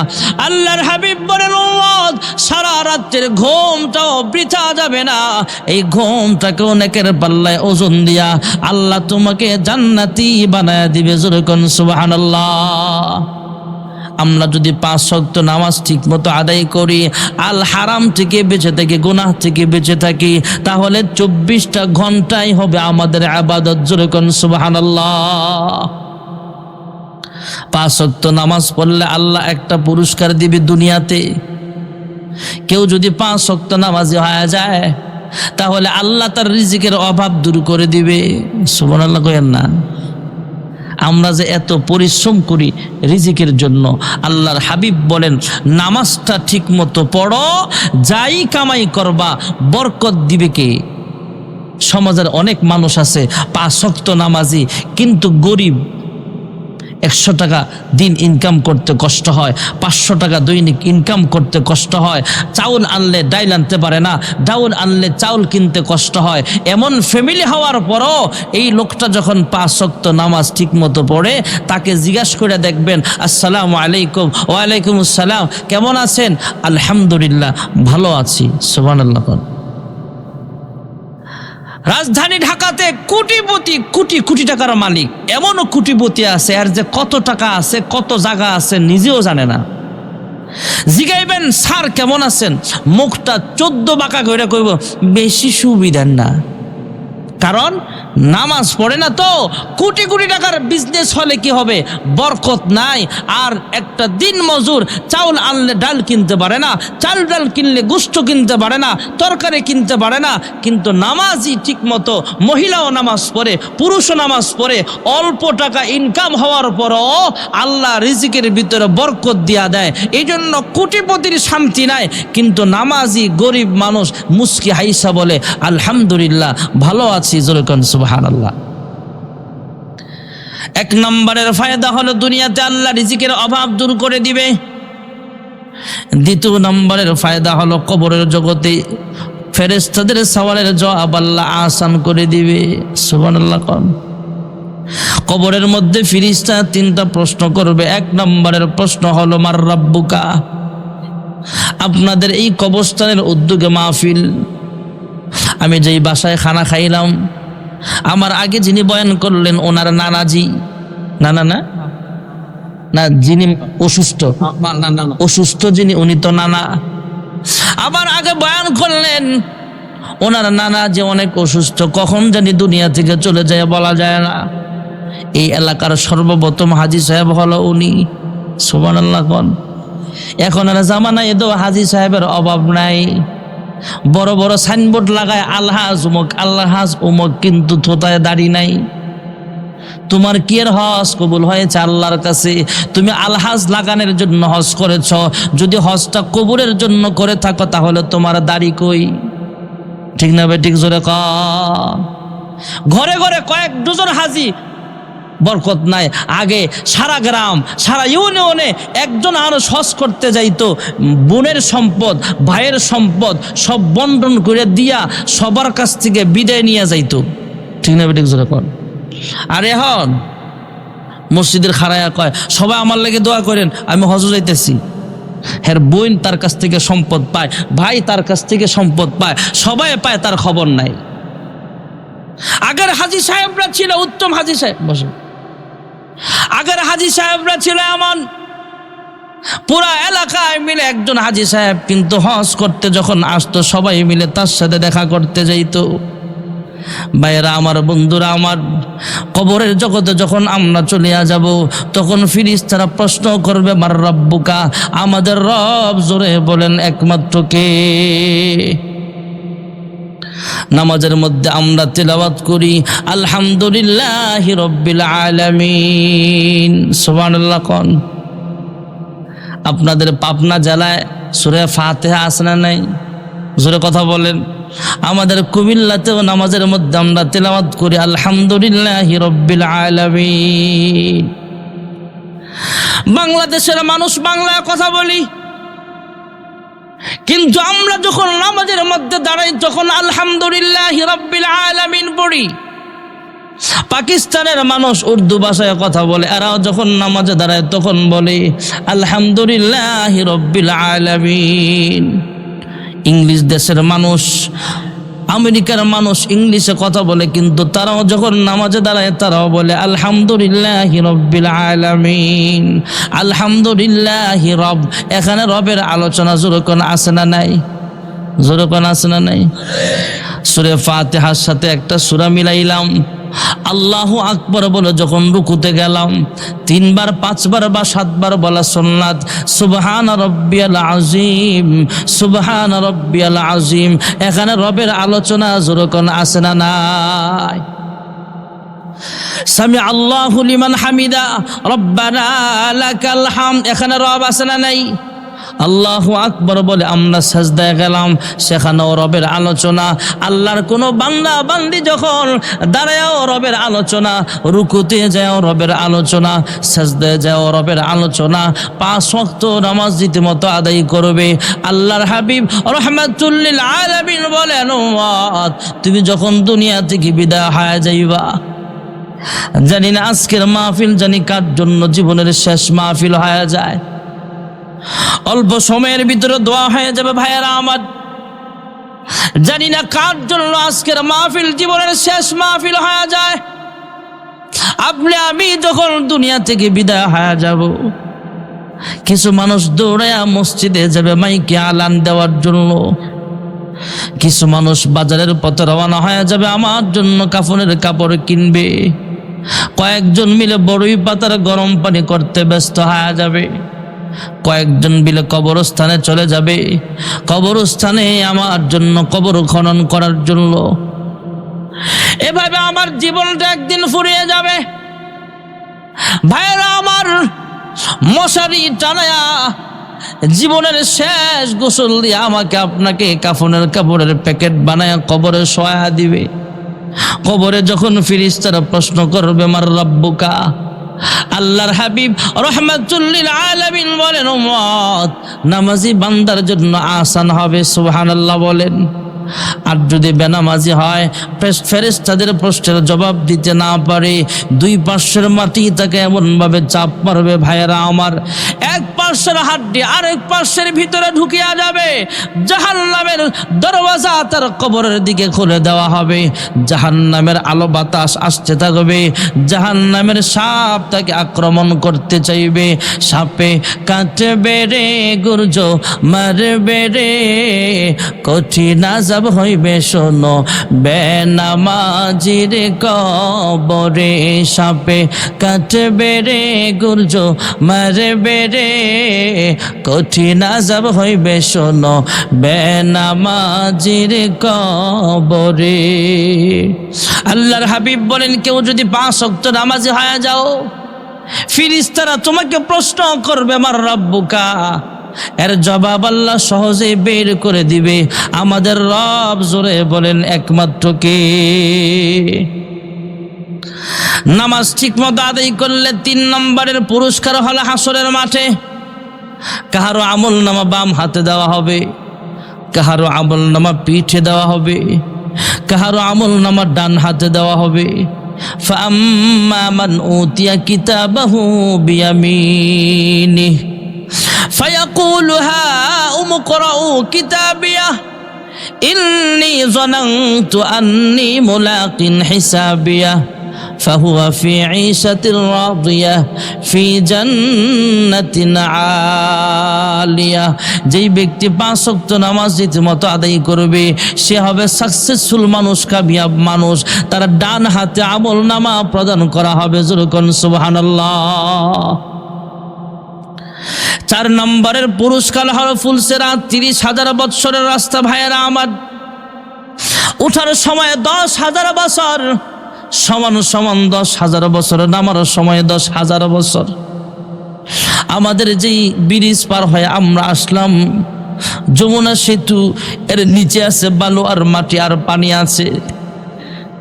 আল্লাহর হাবিব বলেন, উম্মত সারা রাতের ঘুমটাও বৃথা যাবে না, এই ঘুমটাকে অনেকের পাল্লায় ওজন দিয়া আল্লাহ তোমাকে জান্নাতি বানায় দিবে। জোরে কোন সুবহানাল্লাহ। আমরা যদি 5 ওয়াক্ত নামাজ ঠিক মতো আদায় করি, আল হারাম থেকে বেঁচে থাকি, গুনাহ থেকে বেঁচে থাকি, তাহলে 24টা ঘন্টাই হবে আমাদের ইবাদত। জোরে কোন সুবহানাল্লাহ। 5 ওয়াক্ত নামাজ পড়লে আল্লাহ একটা পুরস্কার দিবে দুনিয়াতে। কেউ যদি 5 ওয়াক্ত নামাজি হয়ে যায় তাহলে আল্লাহ তার রিজিকের অভাব দূর করে দিবে। সুবহানাল্লাহ কইেন না। আমরা যে এত পরিশ্রম করি রিজিকের জন্য, আল্লাহর হাবিব বলেন নামাজটা ঠিক মতো পড়ো, যাই কামাই করবা বরকত দিবে কে? সমাজের অনেক মানুষ আছে 5 ওয়াক্ত নামাজি কিন্তু গরিব, 100 টাকা দিন ইনকাম করতে কষ্ট হয়, 500 টাকা দৈনিক ইনকাম করতে কষ্ট হয়, চাউল আনলে ডাইল আনতে পারে না, ডাউল আনলে চাউল কিনতে কষ্ট হয়। এমন ফ্যামিলি হওয়ার পরও এই লোকটা যখন 5 ওয়াক্ত নামাজ ঠিক মতো পড়ে, তাকে জিজ্ঞাসা করে দেখবেন, আসসালামু আলাইকুম। ওয়ালাইকুম আসসালাম, কেমন আছেন? আলহামদুলিল্লাহ ভালো আছি। সুবহানাল্লাহ। রাজধানী ঢাকাতে কোটিপতি, কোটি কোটি টাকার মালিক, এমনও কোটিপতি আছে আর যে কত টাকা আছে, কত জায়গা আছে নিজেও জানে না। জিগাইবেন স্যার কেমন আছেন, মুখটা 14 বাঁকা করে কইব বেশি সুবিধার না, কারণ নামাজ পড়ে না তো। কোটি কোটি টাকার বিজনেস হলে কি হবে? বরকত নাই। আর একটা দিন মজুর চাউল আনলে ডাল কিনতে পারে না, চাল ডাল কিনলে গোশত কিনতে পারে না, তরকারি কিনতে পারে না। কিন্তু নামাজই ঠিক মতো, মহিলাও নামাজ পড়ে, পুরুষও নামাজ পড়ে, অল্প টাকা ইনকাম হওয়ার পরও আল্লাহ রিজিকের ভিতরে বরকত দিয়া দেয়। এই জন্য কোটিপতির শান্তি নাই, কিন্তু নামাজি গরিব মানুষ মুস্কি হাইসা বলে আলহামদুলিল্লাহ ভালো আছে। সুবহানাল্লাহ। 1 নম্বরের ফায়দা হলো দুনিয়াতে আল্লাহ রিজিকের অভাব দূর করে দিবে। 2 নম্বরের ফায়দা হলো কবরের জগতে ফেরেশতাদের সওয়ালের জবাব আল্লাহ আসান করে দিবে। সুবহানাল্লাহ। কবরের মধ্যে ফেরেশতা 3টা প্রশ্ন করবে। 1 নম্বরের প্রশ্ন হলো মার রাব্বুকা। আপনাদের এই কবরস্থানের উদ্যোগে মাহফিল, আমি যেই বাসায় খানা খাইলাম, আমার আগে যিনি বয়ান করলেন ওনার নানাজি, নানা না না যিনি অসুস্থ যিনি, উনি তো নানা। আবার আগে বয়ান করলেন ওনার নানা যে অনেক অসুস্থ, কখন জানি দুনিয়া থেকে চলে যায় বলা যায় না। এই এলাকার সর্বপ্রথম হাজী সাহেব হলো উনি। সুবহানাল্লাহ। এখন আর জামানায় তো হাজী সাহেবের অভাব নাই। বড় বড় সাইনবোর্ড লাগায় আলহাজ উমুক, আল্লাহাজ উমুক, কিন্তু থোতায় দাড়ি নাই। তোমার কি এর হজ কবুল হয়েছে আল্লাহর কাছে? তুমি আলহাজ লাগানোর জন্য হজ করেছ, যদি হজটা কবুলের জন্য করে থাকো তাহলে তোমার দাড়ি কই? ঠিক না ভাই? ঠিক জোরে ক। ঘরে ঘরে কয়েক ডজন হাজি, বরকত নাই। আগে সারা গ্রাম, সারা ইউনিয়নে একজন আরো হজ করতে যাইতো, বোনের সম্পদ, ভাইয়ের সম্পদ সব বন্টন করে দিয়া সবার কাছ থেকে বিদায় নিয়ে যাইতো। ঠিক না বেটিক জোরে কর। আর এখন মসজিদের খাড়ায়া কয় সবাই আমার লাগে দোয়া করেন, আমি হজ যাইতেছি। হ্যাঁ, বোন তার কাছ থেকে সম্পদ পায়, ভাই তার কাছ থেকে সম্পদ পায়, সবাই পায়, তার খবর নাই। আগের হাজী সাহেবরা ছিল উত্তম হাজী সাহেব, বসে। আগের হাজী সাহেবরা ছিল এমন, পুরা এলাকায় মিলে একজন হাজী সাহেব, কিন্তু হজ করতে যখন আসতো সবাই মিলে তার সাথে দেখা করতে যাইতো। ভাইয়েরা আমার, বন্ধুরা আমার, কবরের জগতে যখন আমরা চলিয়া যাব তখন ফেরেশতারা প্রশ্ন করবে মার রাব্বুকা, আমাদের রব জোরে বলেন একমাত্র কে? নামাজের মধ্যে আমরা তেলাওয়াত করি আলহামদুলিল্লাহি রাব্বিল আলামিন। সুবহানাল্লাহ। কোন আপনাদের পাবনা জেলায় সূরা ফাতিহা আছে না নাই? জোরে কথা বলেন। আমাদের কুমিল্লাতেও নামাজের মধ্যে আমরা তেলাওয়াত করি আলহামদুলিল্লাহি রাব্বিল আলামিন। বাংলাদেশের মানুষ বাংলায় কথা বলি, কিন্তু আমরা যখন নামাজের মধ্যে দাঁড়াই তখন আলহামদুলিল্লাহি রাব্বিল আলামিন পড়ি। পাকিস্তানের মানুষ উর্দু ভাষায় কথা বলে, এরাও যখন নামাজে দাঁড়ায় তখন বলে আলহামদুলিল্লাহি রাব্বিল আলামিন। ইংলিশ দেশের মানুষ, আমেরিকার মানুষ ইংলিশে কথা বলে, কিন্তু তারাও যখন নামাজে দাঁড়ায় তারাও বলে আলহামদুলিল্লাহি রাব্বিল আলামিন। আলহামদুলিল্লাহি রব, এখানে রবের আলোচনা জোরকন আছে না নাই? জোরকন আছে না নাই? সূরা ফাতিহার সাথে একটা সূরা মিলাইলাম। আল্লাহু আকবার বলে যখন রুকুতে গেলাম 3 বার 5 বার বা 7 বার বলা সুন্নাত। সুবহান রাব্বিয়াল আযীম, সুবহান রাব্বিয়াল আযীম, এখানে রবের আলোচনা জোরকন আছে না নাই? সামি আল্লাহু লিমান হামিদা, রব্বানা লাকাল হামদ, এখানে রব আছে না নাই? আল্লাহু আকবার বলে আমরা সাজদায় গেলাম, সেখানেও রবের আলোচনা। আল্লাহর কোনো বান্দা বান্দি যখন দাঁড়ায়ও রবের আলোচনা, রুকুতে যাও রবের আলোচনা, সাজদায় যাও রবের আলোচনা। 5 ওয়াক্ত নামাজ রীতিমতো আদায় করবে। আল্লাহর হাবিব রাহমাতুল লিল আলামিন বলেন, উম্মত তুমি যখন দুনিয়া থেকে বিদায় হয়ে যাইবা, জানি না আজকের মাহফিল জানি কার জন্য জীবনের শেষ মাহফিল হয়ে যায়। অল্প সময়ের ভিতরে দোয়া হয়ে যাবে ভাইয়েরা আমার। জানি না কার জন্য আজকের মাহফিল জীবনের শেষ মাহফিল হয়ে যায়। আপনি আমি যখন দুনিয়া থেকে বিদায় হয়ে যাব, কিছু মানুষ দৌড়ায়া মসজিদে যাবে মাইকে আলান দেওয়ার জন্য, কিছু মানুষ বাজারের পথে রওনা হয়ে যাবে আমার জন্য কাফনের কাপড় কিনবে, কয়েকজন মিলে বড়ই পাতার গরম পানি করতে ব্যস্ত হয়ে যাবে, কয়েকজন মিলে কবরস্থানে চলে যাবে, কবরস্থানে আমার জন্য কবর খনন করার জন্য। এভাবে আমার জীবনটা একদিন ফুরিয়ে যাবে। ভাইরা আমার, মশারি টানায়া জীবনের শেষ গোসল দিয়ে আমাকে আপনাকে কাফনের কাপড়ের প্যাকেট বানায়া কবরে শোয়া দিবে। কবরে যখন ফেরেশতারা প্রশ্ন করবে মার রাব্বুকা, আল্লাহর হাবিব রাহমাতুল লিল আলামিন বলেন, উম্মত নামাজি বান্দার জন্য আসান হবে, সুবহানাল্লাহ বলেন। আর যদি বেনামাজি হয়, ফেরেশতাদের প্রশ্নের জবাব দিতে না পারে, 2 পাশের মাটি তাকে এমনভাবে চাপ মারবে ভাইয়েরা আমার, 1 পাশের হাড্ডি আরেক পাশের ভিতরে ঢুকিয়া যাবে। জাহান্নামের দরওয়াজা তার কবরের দিকে খুলে দেওয়া হবে। জাহান্নামের আলো বাতাস আসতে থাকবে। জাহান্নামের সাপ তাকে আক্রমণ করতে চাইবে। সাপে কাটবে রে গুর্জ মারবে রে, কঠিন আযাব হইবে শোনো বেনামাজির কবরে। সাপে কাটবে রে গুর্জ মারবে রে, কঠিন আযাব হইবে শোনো বেনামাজির কবরে। আল্লাহর হাবিব বলেন, কেউ যদি 5 ওয়াক্ত নামাজি হয়ে যাও, ফেরেশতারা তোমাকে প্রশ্ন করবে মার রাব্বুকা, এর জবাব আল্লাহ সহজে বের করে দিবে। আমাদের রব, জোরে বলেন একমাত্র কে? নামাজ ঠিক মতো আদায় করলে 3 নম্বরের পুরস্কার হলো হাসরের মাঠে কাহারো আমল নামা বাম হাতে দেওয়া হবে, কাহারো আমল নামা পিঠে দেওয়া হবে, কাহারো আমল নামা ডান হাতে দেওয়া হবে। ফাম্মা মান উতিয়া কিতাবাহু বিয়ামিনিহি ফায়াকুলু হাউম ইকরাউ কিতাবিয়া ইন্নী যানানতু আন্নী মুলাকিন হিসাবিয়া ফাহুয়া ফি ঈশাতির রাদিয়া ফি জান্নাতিন আলিয়া। যেই ব্যক্তি 5 ওয়াক্ত নামাজ রীতিমতো আদায় করবে, সে হবে সাকসেসফুল মানুষ, কামিয়াব মানুষ। তার ডান হাতে আমল নামা প্রদান করা হবে, যেরকম সুবহানাল্লাহ। 4 নম্বরের পুরস্কার হলো ফুলসিরাত, 30,000 বৎসরের রাস্তা ভাইয়েরা আমার। উঠার সময় 10,000 বছর, সমান 10,000 বছর, নামার সময় 10,000 বছর। আমাদের যেই ব্রিজ পার হয়ে আমরা আসলাম, যমুনা সেতু, এর নিচে আছে বালু আর মাটি আর পানি আছে,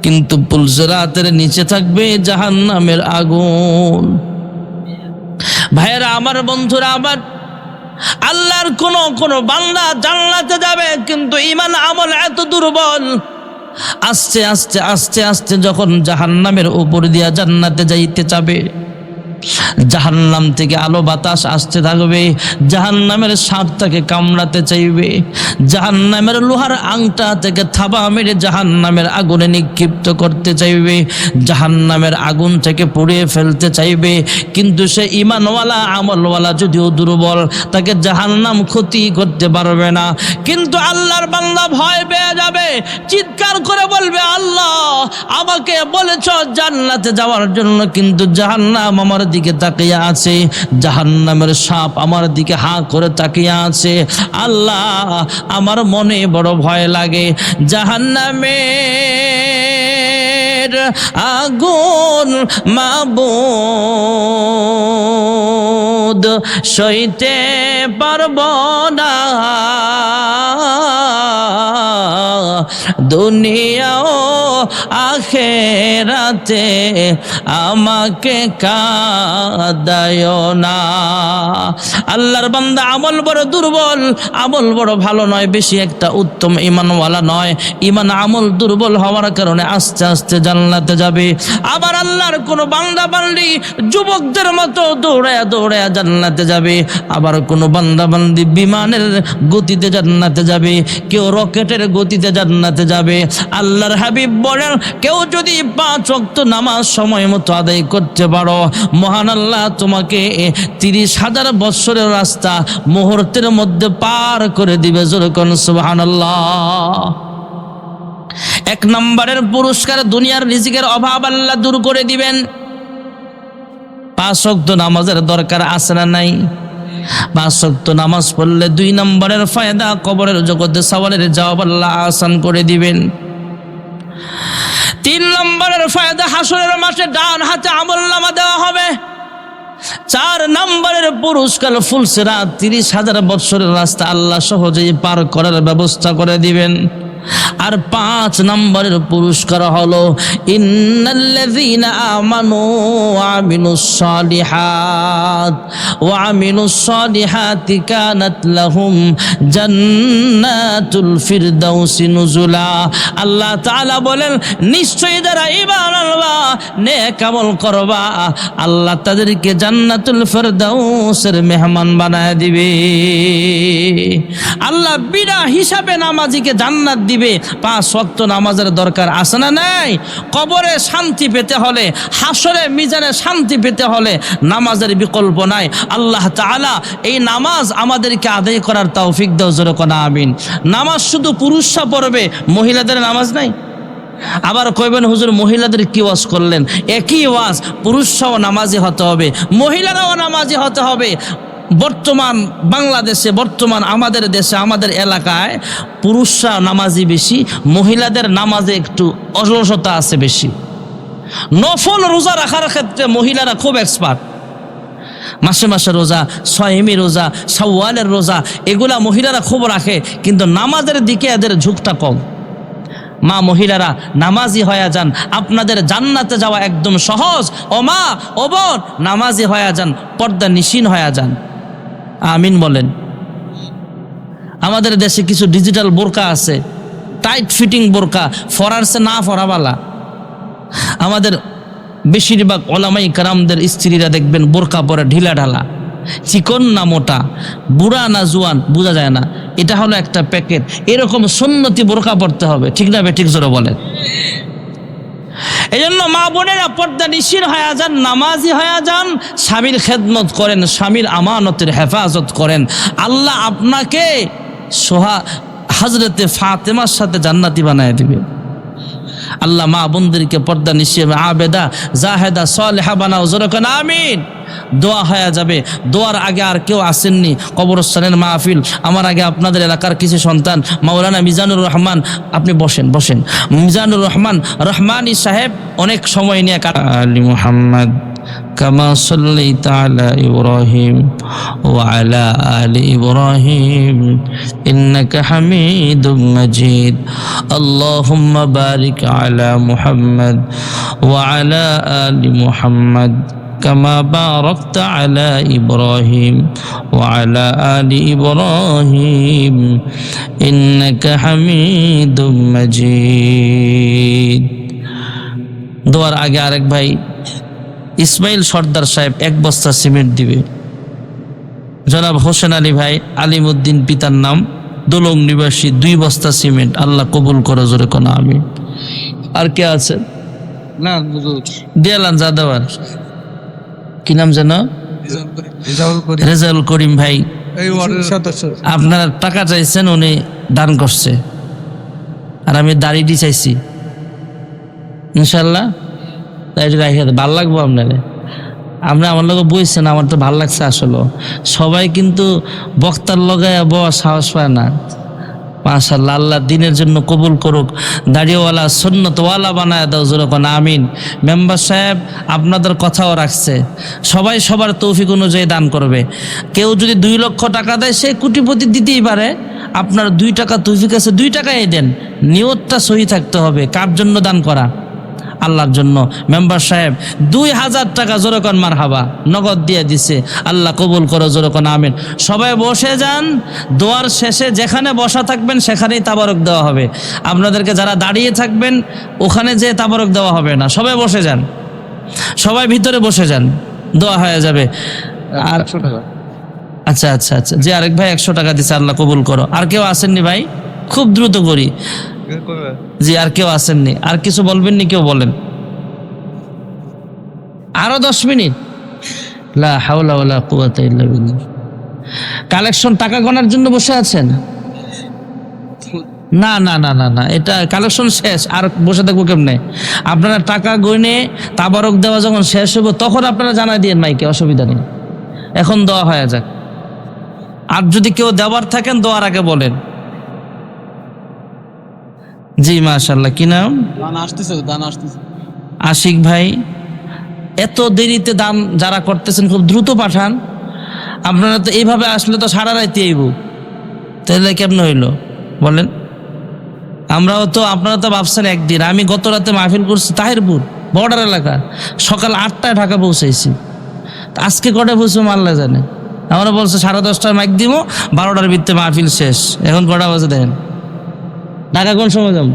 কিন্তু পুলসিরাতের নিচে থাকবে জাহান্নামের আগুন। ভাইয়েরা আমার, বন্ধুরা আমার, আল্লাহর কোন বান্দা জান্নাতে যাবে, কিন্তু ঈমান আমল এত দুর্বল, আস্তে আস্তে আস্তে আস্তে যখন জাহান্নামের উপর দিয়া জান্নাতে যাইতে যাবে, জাহান্নাম থেকে আলো বাতাস আসতে থাকবে, জাহান্নামের সাপ তাকে কামড়াতে চাইবে, জাহান্নামের লোহার আংটা থেকে থাবা মেরে জাহান্নামের আগুনে নিক্ষিপ্ত করতে চাইবে, জাহান্নামের আগুন থেকে পুড়িয়ে ফেলতে চাইবে, কিন্তু সে ঈমানওয়ালা আমলওয়ালা যদিও দুর্বল, তাকে জাহান্নাম ক্ষতি করতে পারবে না। কিন্তু আল্লাহর বান্দা ভয় পেয়ে যাবে, চিৎকার করে বলবে, আল্লাহ আমাকে বলেছ জান্নাতে যাওয়ার জন্য, কিন্তু জাহান্নাম আমার দিকে তাকিয়ে আছে, জাহান্নামের সাপ আমার দিকে হাঁ করে তাকিয়ে আছে। আল্লাহ আমার মনে বড় ভয় লাগে, জাহান্নামের আগুন মাবুদ সইতে পারব না, দুনিয়াও আখেরাতে আমাকে কাঁদায় না। আল্লাহর বান্দা আমল বড় দুর্বল, আমল বড় ভালো নয়, বেশি একটা উত্তম ঈমানওয়ালা নয়, ঈমান আমল দুর্বল হওয়ার কারণে আস্তে আস্তে জান্নাতে যাবে। আবার আল্লাহর কোনো বান্দা বান্দি যুবকদের মতো দৌড়ায়া দৌড়ায়া জান্নাতে যাবে, আবার কোনো বান্দা বান্দি বিমানের গতিতে জান্নাতে যাবে, কেউ রকেটের গতিতে জান্নাতে যাবে। আল্লাহর হাবিব বলেন, কেউ যদি 5 ওয়াক্ত নামাজ সময় মতো আদায় করতে পারো, মহান আল্লাহ তোমাকে 30,000 বছরের রাস্তা মুহূর্তের মধ্যে পার করে দিবে। জোরে কোন সুবহানাল্লাহ। 1 নম্বরের পুরস্কার, দুনিয়ার রিজিকের অভাব আল্লাহ দূর করে দিবেন। 5 ওয়াক্ত নামাজের দরকার আছে না নাই? 5 ওয়াক্ত নামাজ পড়লে 2 নম্বরের ফায়দা, কবরের জগতে সওয়ালের জবাব আল্লাহ আসান করে দিবেন। 3 নম্বরের ফায়দা, হাসরের মাঠে ডান হাতে আমলনামা দেওয়া হবে। 4 নম্বরের পুরস্কার, ফুলসিরাত 30,000 বছরের রাস্তা আল্লাহ সহজেই পার করার ব্যবস্থা করে দিবেন। আর 5 নম্বরের পুরস্কার হলো, ইন্নাল্লাযীনা আমানু ওয়া আমিলুস সালিহাতি কানাত লাহুম জান্নাতুল ফিরদাউসি নুজুলা। আল্লাহ তাআলা বলেন, নিশ্চয়ই যারা ঈমান আনবা, নেক আমল করবা, আল্লাহ তাদেরকে জান্নাতুল ফিরদাউসের মেহমান বানায় দিবে। আল্লাহ বিনা হিসাবে নামাজিকে জান্নাত দিবে। 5 ওয়াক্ত নামাজের দরকার আছে না নাই? কবরে শান্তি পেতে হলে, হাসরে মিজানে শান্তি পেতে হলে নামাজের বিকল্প নাই। আল্লাহ তাআলা এই নামাজ আমাদেরকে আদায় করার তৌফিক দাও। জোরে কোন আমিন। নামাজ শুধু পুরুষরা পড়বে, মহিলাদের নামাজ নাই? আবার কইবেন, হুজুর মহিলাদের কি ওয়াজ করলেন? একই ওয়াজ, পুরুষরাও নামাজি হতে হবে, মহিলারাও নামাজি হতে হবে। বর্তমান বাংলাদেশে, বর্তমান আমাদের দেশে, আমাদের এলাকায় পুরুষরা নামাজি বেশি, মহিলাদের নামাজে একটু অলসতা আছে বেশি। নফল রোজা রাখার ক্ষেত্রে মহিলারা খুব এক্সপার্ট। মাসে মাসে রোজা, সয়মি রোজা, শাওয়ালের রোজা, এগুলা মহিলারা খুব রাখে, কিন্তু নামাজের দিকে এদের ঝুঁকটা কম। মা মহিলারা নামাজি হয়ে যান, আপনাদের জান্নাতে যাওয়া একদম সহজ। ও মা, ও বোন, নামাজি হয়ে যান, পর্দা নিশিন হয়ে যান। আমিন বলেন। আমাদের দেশে কিছু ডিজিটাল বোরকা আছে, টাইট ফিটিং বোরকা, ফরারসে না ফরাবালা। আমাদের বেশিরভাগ ওলামাই কারামদের স্ত্রীরা দেখবেন বোরকা পরে ঢিলা ঢালা, চিকন না মোটা, বুড়া না জুয়ান বোঝা যায় না। এটা হলো একটা প্যাকেট। এরকম সুন্নতি বোরকা পড়তে হবে, ঠিক না বেঠিক? জোরে বলেন। এই জন্য মা বোনেরা পর্দা নিশির হয়ে যান, নামাজি হয়ে যান, স্বামীর খেদমত করেন, স্বামীর আমানতের হেফাজত করেন। আল্লাহ আপনাকে হযরতে ফাতেমার সাথে জান্নাতি বানায় দিবে। আল্লাহ মা বোনদেরকে পর্দা নিশি আবেদা, জাহেদা, সালেহা বানাও। জোরে কোন আমিন। দোয়া হয়ে যাবে। দোয়ার আগে আর কেউ আসেননি কবরস্থানের মাহফিল। আমার আগে আপনাদের এলাকার কিছু সন্তান, মাওলানা মিজানুর রহমান, আপনি বসেন বসেন। মিজানুর রহমান রহমানী সাহেব অনেক সময় নিয়ে আলী মুহাম্মদ كما صليت على إبراهيم وعلى آل إبراهيم إنك حميد مجيد اللهم بارك على محمد وعلى آل محمد كما باركت على إبراهيم وعلى آل إبراهيم إنك حميد مجيد দোয়ার আগে আরেক ভাই ইসমাইল সর্দার সাহেব 1 বস্তা সিমেন্ট দিবে। জনাব হোসেন আলী ভাই আলিমউদ্দিন পিতার নাম, দোলং নিবাসী 2 বস্তা সিমেন্ট। আল্লাহ কবুল করো, জোরে কোন আমিন। আর কে আছে? না দিয়ালান জাদাওয়ার কি নাম জানো? রেজাউল করিম ভাই, আপনারা টাকা চাইছেন, উনি দান করছে, আর আমি দাড়িটি চাইছি ইনশাল্লাহ। তাই ভাল লাগবো আপনারে, আপনি আমার লগে বইছেন, আমার তো ভাল লাগছে। আসলে সবাই কিন্তু বক্তার লগে বড় সাহস পায় না। মাশাআল্লাহ, আল্লাহ দিনের জন্য কবুল করুক, দাড়িওয়ালা সুন্নতওয়ালা বানায় দাও, যেরকম আমিন। মেম্বার সাহেব আপনাদের কথাও রাখছে, সবাই সবার তৌফিক অনুযায়ী দান করবে। কেউ যদি 2 লক্ষ টাকা দেয়, সে কোটিপতি দিতেই পারে। আপনার 2 টাকা তৌফিক আছে, 2 টাকাই দেন, নিয়তটা সহি থাকতে হবে। কার জন্য দান করা? আল্লাহর জন্য। মেম্বার সাহেব 2000 টাকা জোরকন মারহাবা নগদ দিয়ে দিছে, আল্লাহ কবুল করো, জোরকন আমিন। সবাই বসে যান, দোয়ার শেষে যেখানে বসা থাকবেন সেখানেই তাবারক দেওয়া হবে। আপনাদেরকে যারা দাঁড়িয়ে থাকবেন ওখানে যে তাবারক দেওয়া হবে না, সবাই বসে যান, সবাই ভিতরে বসে যান, দোয়া হয়ে যাবে। আর 100 টাকা। আচ্ছা আচ্ছা আচ্ছা, যে আরেক ভাই 100 টাকা দিছে, আল্লাহ কবুল করো। আর কেউ আসেননি ভাই? খুব দ্রুত করি। জি, আর কেউ আসেননি? আর কিছু বলবেন নি? কেউ বলেন। আরো 10 মিনিট। লা হাওলা ওয়ালা কুওয়াতা ইল্লা বিল্লাহ। কালেকশন টাকা গণার জন্য বসে আছেন? না না না না না, এটা কালেকশন শেষ, আর বসে থাকবো কেমনে? আপনারা টাকা গইনে তাবারক দেওয়া যখন শেষ হইব তখন আপনারা জানাই দিয়েন মাইকে, অসুবিধা নেই। এখন দোয়া হয়ে যাক। আর যদি কেউ দেওয়ার থাকেন দোয়ার আগে বলেন। জি মাশাআল্লাহ, কি নাম? দান আসতেছে। আশিক ভাই, এত দেরিতে দান যারা করতেছেন খুব দ্রুত পাঠান। আপনারা তো এইভাবে আসলে তো সারা রাইতে আইব, তাহলে কেমন হইলো বলেন? আমরাও তো, আপনারা তো ভাবছেন একদিন। আমি গত রাতে মাহফিল করছি তাহিরপুর বর্ডার এলাকা, সকাল 8টায় ঢাকা পৌঁছাইছি। আজকে কটায় পৌঁছবো আল্লাহ জানে। আমরা বলছে 10:30টায় মাইক দিব, 12টার ভিতরে মাহফিল শেষ। এখন কটা বাজে দেখেন? ঢাকা কোন সময় যাব?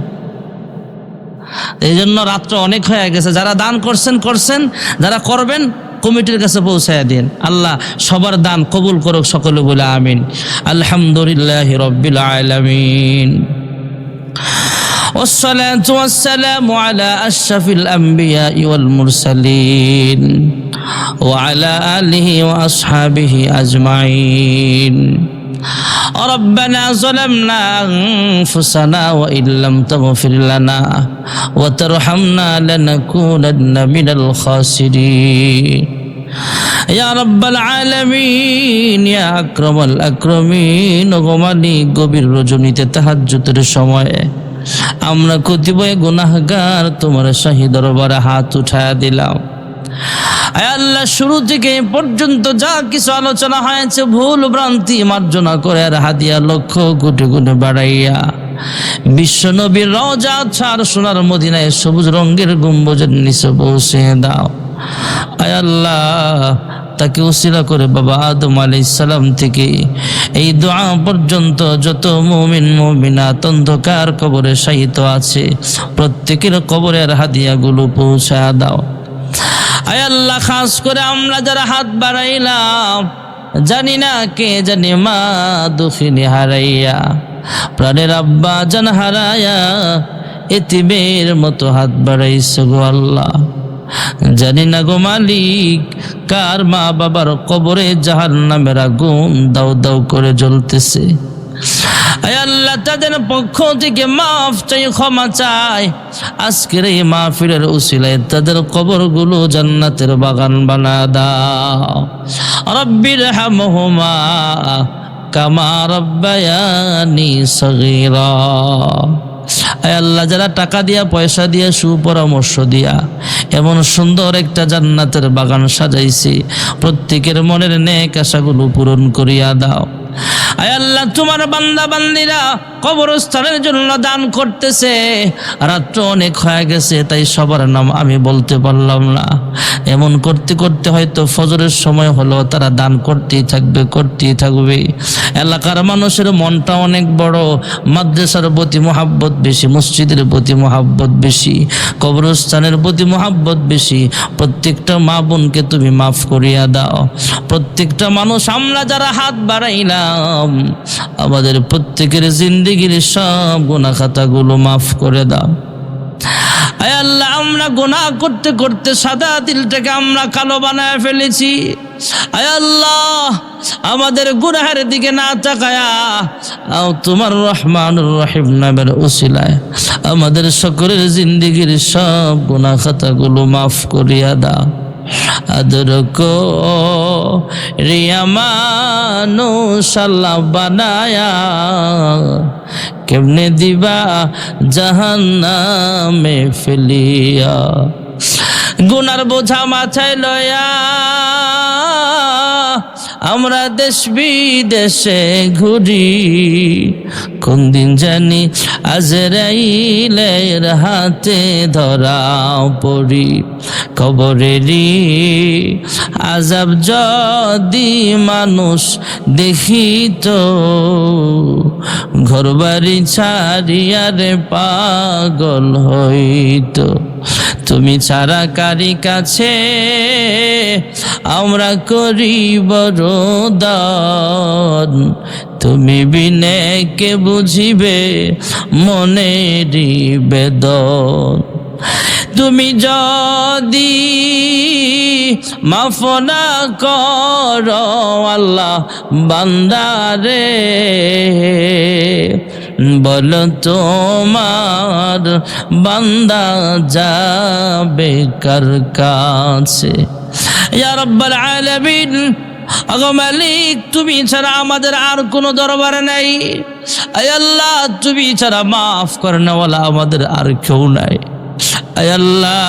এই জন্য রাত্র অনেক হয়ে গেছে। যারা দান করছেন করছেন, যারা করবেন কমিটির কাছে পৌঁছায় দিন। আল্লাহ সবার দান কবুল করুক, সকলে বলে আমিন। আলহামদুলিল্লাহি রাব্বিল আলামিন। والصلاة والسلام على أشرف الأنبياء والمرسلين وعلى آله وأصحابه أجمعين. ربنا ظلمنا أنفسنا وإن لم تغفر لنا وترحمنا لنكونن من الخاسرين. يا رب العالمين يا أكرم الأكرمين. ওগমালি গভীর রজনীতে তাহাজ্জুদের সময়ে আমরা কতিপয় গুনাহগার তোমার শাহী দরবারে হাত উঠায়া দিলাম। আয় আল্লাহ, শুরু থেকে পর্যন্ত যা কিছু আলোচনা হয়েছে ভুল ভ্রান্তি মার্জনা করে আর হাদিয়া লক্ষ কোটি গুণে বাড়াইয়া বিশ্ব নবীর রওজা ছাড় সোনার মদিনায় সবুজ রঙের গম্বুজের নিচে পৌঁছে দাও। আয় আল্লাহ, তাকে উসিলা করে বাবা আদম আলাইহিস সালাম থেকে এই দোয়া পর্যন্ত যত মুমিন মুমিনাত অন্ধকার কবরে শায়িত আছে প্রত্যেকের কবরের হাদিয়াগুলো পৌঁছা দাও। আয় আল্লাহ, খাস করে আমরা যারা হাত বাড়াইলাম, জানি না কে জানি মা দুঃখিনী হারাইয়া, প্রাণের আব্বা জান হারাইয়া এতিমের মতো হাত বাড়াইছো গো আল্লাহ। জানি না গো মালিক, কার মা বাবার কবরে জাহান্নামের আগুন দাউ দাউ করে জ্বলতেছে। আয় আল্লাহ, তাদের পক্ষ থেকে মাফ চাই, ক্ষমা চাই। আজকের এই মাহফিলের উসিলায় তাদের কবরগুলো জান্নাতের বাগান বানা দাও। রব্বির হামহুমা কামা রব্বায়ানি সগীরা। আয় আল্লাহ, যারা টাকা দিয়া পয়সা দিয়া সুপরামর্শ দিয়া এমন সুন্দর একটা জান্নাতের বাগান সাজাইছি, প্রত্যেকের মনের নেক আশাগুলো পূরণ করিয়া দাও। আয় আল্লাহ, তোমার বান্দা বান্দিরা কবরস্থানের জন্য দান করতেছে। রাত্র অনেক হয়ে গেছে, তাই সবার নাম আমি বলতে পারলাম না। এমন করতে করতে হয়তো ফজরের সময় হলো, তারা দান করতেই থাকবে। এলাকার মানুষের মনটা অনেক বড়, মাদ্রাসার প্রতি মহাব্বত বেশি, মসজিদের প্রতি মহাব্বত বেশি, কবরস্থানের প্রতি মহাব্বত বেশি। প্রত্যেকটা মা বোনকে তুমি মাফ করিয়া দাও। প্রত্যেকটা মানুষ আমরা যারা হাত বাড়াইলাম, আমাদের প্রত্যেকের জিন্দেগির সব গুনাহ খাতাগুলো মাফ করে দাও। আয় আল্লাহ, আমরা গুনাহ করতে করতে সাদা দিলটাকে আমরা কালো বানায় ফেলেছি। আয় আল্লাহ, আমাদের গুনাহের দিকে না তাকায়া তোমার রহমানুর রহিম নামের উসিলায় আমাদের সকলের জিন্দেগির সব গুনাহ খাতাগুলো মাফ করিয়া দাও। আদর কো রিয়া মানুষ আল্লাহ বানায়া, কেমনে দিবা জাহান্নামে ফেলিয়া। গুনার বোঝা মাথায় লয়া আমরা দেশ বিদেশে ঘুরি, কোন দিন জানি আজরাইলের হাতে ধরা পড়ি। কবরেরই আযাব যদি মানুষ দেখিত, ঘরবাড়ি ছাড়িয়ারে পাগল হইত। তুমি ছাড়া কারি কাছে আমরা করিব রোদন, তুমি বিনে কে বুঝিবে মনেরই বেদন। তুমি যদি মাফ না করো আল্লাহ বান্দারে, বল তোমার বান্দা যাবে কার কাছে। ইয়া রাব্বাল আলামিন, আগো মালিক, তুমি ছাড়া আমাদের আর কোনো দরবার নাই। আয় আল্লাহ, তুমি ছাড়া মাফ করনেওয়ালা আমাদের আর কেউ নাই। আয় আল্লাহ,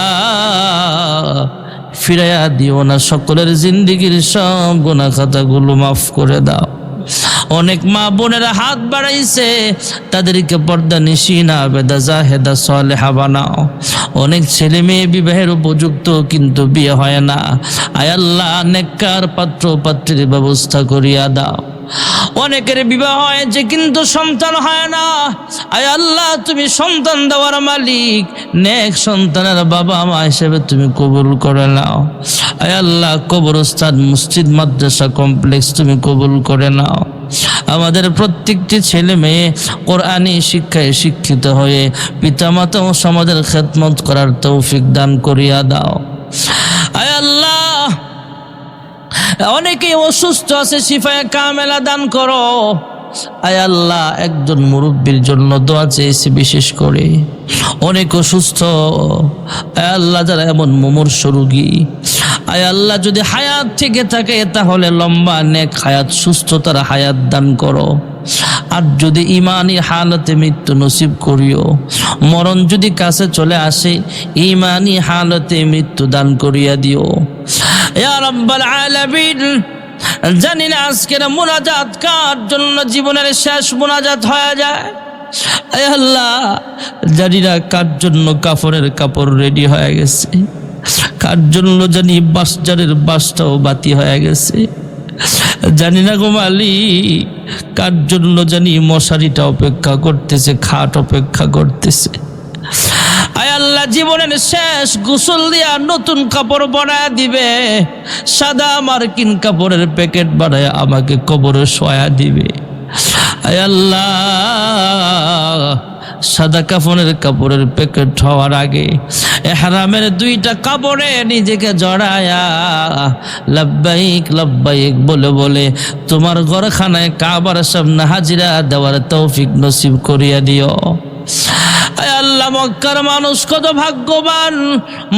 ফিরাইয়া দিও না সকলের জিন্দেগির সব গুনাহ খাতাগুলো মাফ করে দাও। অনেক মা বোনেরা হাত বাড়াইছে, তাদেরকে পর্দা নিশিনা বেদা জাহেদা সালেহা বানাও। অনেক ছেলে মেয়ে বিবাহের উপযুক্ত কিন্তু বিয়ে হয় না। আয় আল্লাহ, নেককার পাত্র পাত্রীর ব্যবস্থা করিয়া দাও। অনেকের বিবাহ হয়েছে কিন্তু সন্তান হয় না। আয় আল্লাহ, তুমি সন্তান দেওয়ার মালিক, নেক সন্তানের বাবা মা হিসেবে তুমি কবুল করে নাও। আয় আল্লাহ, কবরস্থান, মসজিদ, মাদ্রাসা কমপ্লেক্স তুমি কবুল করে নাও। আমাদের প্রত্যেকটি ছেলে মেয়ে কোরআনী শিক্ষায় শিক্ষিত হয়ে পিতামাতা ও সমাজের খেদমত করার তৌফিক দান করিয়া দাও। আয় আল্লাহ, অনেকেই অসুস্থ আছে, শিফায়ে কামেলা দান করো। আয় আল্লাহ, একজন মুরব্বীর জন্য দোয়া চেয়েছি বিশেষ করে, অনেক অসুস্থ। আয় আল্লাহ, যারা এমন মুমূর্ষ রোগী, আয় আল্লাহ, যদি হায়াত থেকে থাকে তাহলে লম্বা নেক হায়াত, সুস্থতার হায়াত দান করো। আর যদি ইমানি হালতে মৃত্যু নসিব করিও, মরণ যদি কাছে চলে আসে ইমানি হালতে মৃত্যু দান করিয়া দিও। ইয়া রাব্বাল আলামিন, জানি না আজকের মুনাজাত কার জন্য জীবনের শেষ মুনাজাত হয়ে যায়। আয় আল্লাহ, জানি না কার জন্য কাফনের কাপড় রেডি হয়ে গেছে, কার জন্য জানি বাসজারের বাসটাও বাতি হয়ে গেছে, জানি না গো মালিক কার জন্য জানি মশারিটা অপেক্ষা করতেছে, খাট অপেক্ষা করতেছে। আয় আল্লাহ, জীবনের শেষ গোসল দিয়া নতুন কাপড় বানায় দিবে, সাদা মার্কিন কাপড়ের প্যাকেট বানায় আমাকে কবরে শোয়া দিবে। আয় আল্লাহ, সাদা কাফনের কাপড়ের প্যাকেট হওয়ার আগে ইহরামের দুইটা কাপড়ে নিজেকে জড়ায়া লব্বাইক লব্বাইক বলে বলে তোমার ঘরখানায় কাবার সামনে হাজিরা দেওয়ার তৌফিক নসিব করিয়া দিও। আয় আল্লাহ, মক্কার মানুষ কত ভাগ্যবান,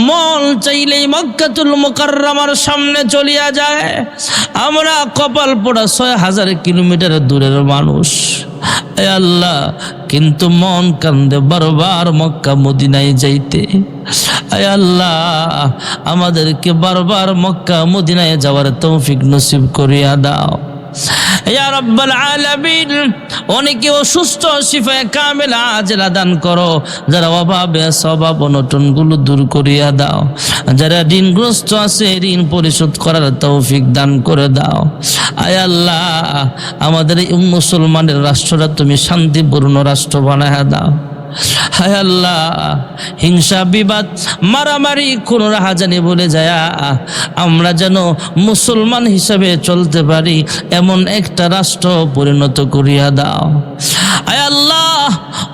মন চাইলেই মক্কাতুল মুকাররমার সামনে চলিয়া যায়। আমরা কপাল পোড়া ৬০০০ কিলোমিটার দূরের মানুষ। আয় আল্লাহ, কিন্তু মন কান্দে বারবার মক্কা মদিনায় যাইতে। আয় আল্লাহ, আমাদেরকে বারবার মক্কা মদিনায় যাওয়ার তৌফিক নসিব করিয়া দাও। ইয়া রাব্বাল আলামিন, অনেকে অসুস্থ, শিফায়ে কামেলা আজেলা দান করো। যারা অভাবে আছে অভাব অনটনগুলো দূর করিয়া দাও। যারা ঋণগ্রস্ত আছে ঋণ পরিশোধ করার তৌফিক দান করে দাও। আয় আল্লাহ, আমাদের এই মুসলমানের রাষ্ট্রটা তুমি শান্তিপূর্ণ রাষ্ট্র বানায়া দাও। হায় আল্লাহ, হিংসা বিবাদ মারামারি কোন রাহাজানি বলে যায় আমরা যেন মুসলমান হিসাবে চলতে পারি এমন একটা রাষ্ট্র পরিণত করিয়া দাও। আয় আল্লাহ,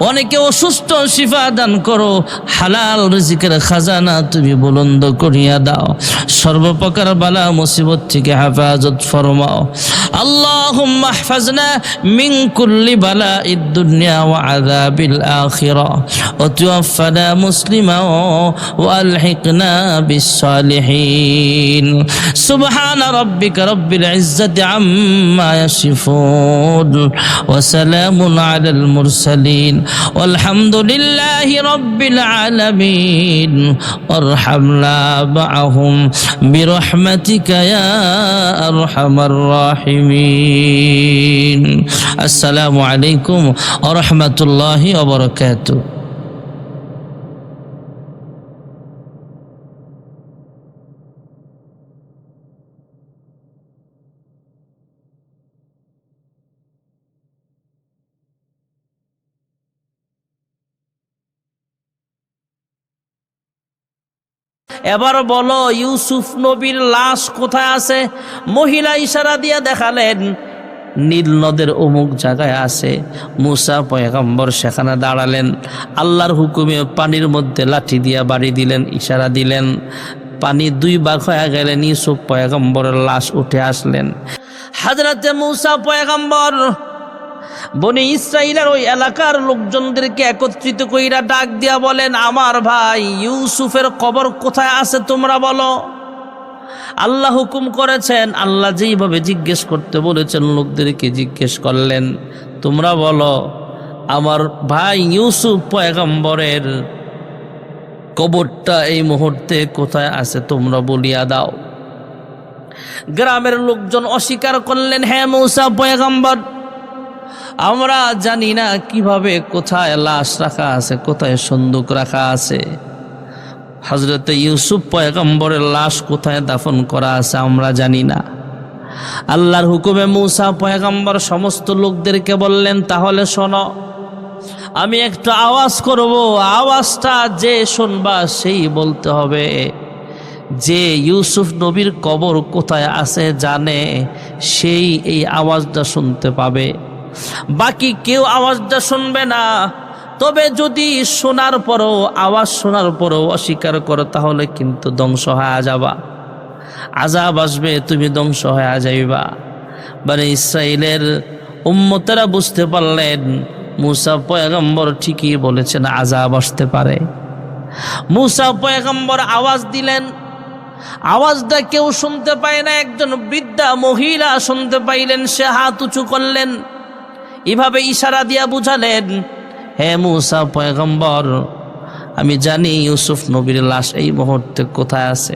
অনেকে অসুস্থ, শিফা দান করো। হালাল রিজিকের খাজানা তুমি বুলন্দ করিয়া দাও। সর্বপ্রকার বালা মুসিবত থেকে হেফাজত ফরমাও। আল্লাহুম্মা ইহফাজনা মিন কুল্লি বালাইদ দুনিয়া ওয়া আযাবিল আখিরা ওয়া তাওফানা মুসলিমান ওয়া আলহিকনা বিস সালিহিন। সুবহান রাব্বিকা রাব্বিল ইজ্জাতি আম্মা ইয়াসিফুন ওয়া সালামুন আলাল মুরসালিন ওয়ালহামদুলিল্লাহি রাব্বিল আলামিন। ওয়ারহামনা মাআহুম বিরহমাতিকা ইয়া আরহামার রাহিমিন। আসসালামু আলাইকুম ওয়া রাহমাতুল্লাহি ওয়া বারাকাতুহু। এবার বলো, ইউসুফ নবীর লাশ কোথায় আছে? মহিলা ইশারা দিয়ে দেখালেন নীল নদের অমুক জায়গায় আছে। মুসা পয়গম্বর সেখানে দাঁড়ালেন। আল্লাহর হুকুমে পানির মধ্যে লাঠি দিয়া বাড়ি দিলেন, ইশারা দিলেন। পানি দুই ভাগ হয়ে গেলেন। ইউসুফ পয়গম্বরের লাশ উঠে আসলেন। হযরতে মুসা পয়গম্বর বনি ইসরাইলের ওই এলাকার লোকজনদেরকে একত্রিত কইরা ডাক দিয়া বলেন, আমার ভাই ইউসুফের কবর কোথায় আছে তোমরা বলো। আল্লাহ হুকুম করেছেন, আল্লাহ যেইভাবে জিজ্ঞেস করতে বলেছেন লোকদেরকে জিজ্ঞেস করলেন, তোমরা বলো আমার ভাই ইউসুফ পয়গম্বরের কবরটা এই মুহূর্তে কোথায় আছে তোমরা বলিয়া দাও। গ্রামের লোকজন অস্বীকার করলেন, হ্যাঁ মুসা পয়গম্বর, আমরা জানি না কিভাবে কোথায় লাশ রাখা আছে, কোথায় সন্দুক রাখা আছে। হযরতে ইউসুফ পয়গম্বরের লাশ কোথায় দাফন করা আছে আমরা জানি না। আল্লাহর হুকুমে মুসা পয়গম্বর সমস্ত লোকদেরকে বললেন, তাহলে শোনো, আমি একটা আওয়াজ করব, আওয়াজটা যে শুনবা সেই বলতে হবে যে ইউসুফ নবীর কবর কোথায় আছে জানে, সেই এই আওয়াজটা শুনতে পাবে। বাকি কেউ আওয়াজটা শুনবে না। তবে যদি শোনার পরও, আওয়াজ শোনার পরও অস্বীকার করো, তাহলে কিন্তু ধ্বংস হয়ে যাবা, আযাব আসবে, তুমি ধ্বংস হয়ে যাইবা। মানে ইসরাইলের উম্মতেরা বুঝতে পারলেন মুসা পয়গম্বর ঠিকই বলেছেন, আযাব আসতে পারে। মুসা পয়গম্বর আওয়াজ দিলেন, আওয়াজটা কেউ শুনতে পায় না। একজন বৃদ্ধা মহিলা শুনতে পাইলেন, সে হাত উঁচু করলেন, এভাবে ইশারা দিয়া বুঝালেন, হে মুসা পয়গম্বর, আমি জানি ইউসুফ নবীর লাশ এই মুহূর্তে কোথায় আছে।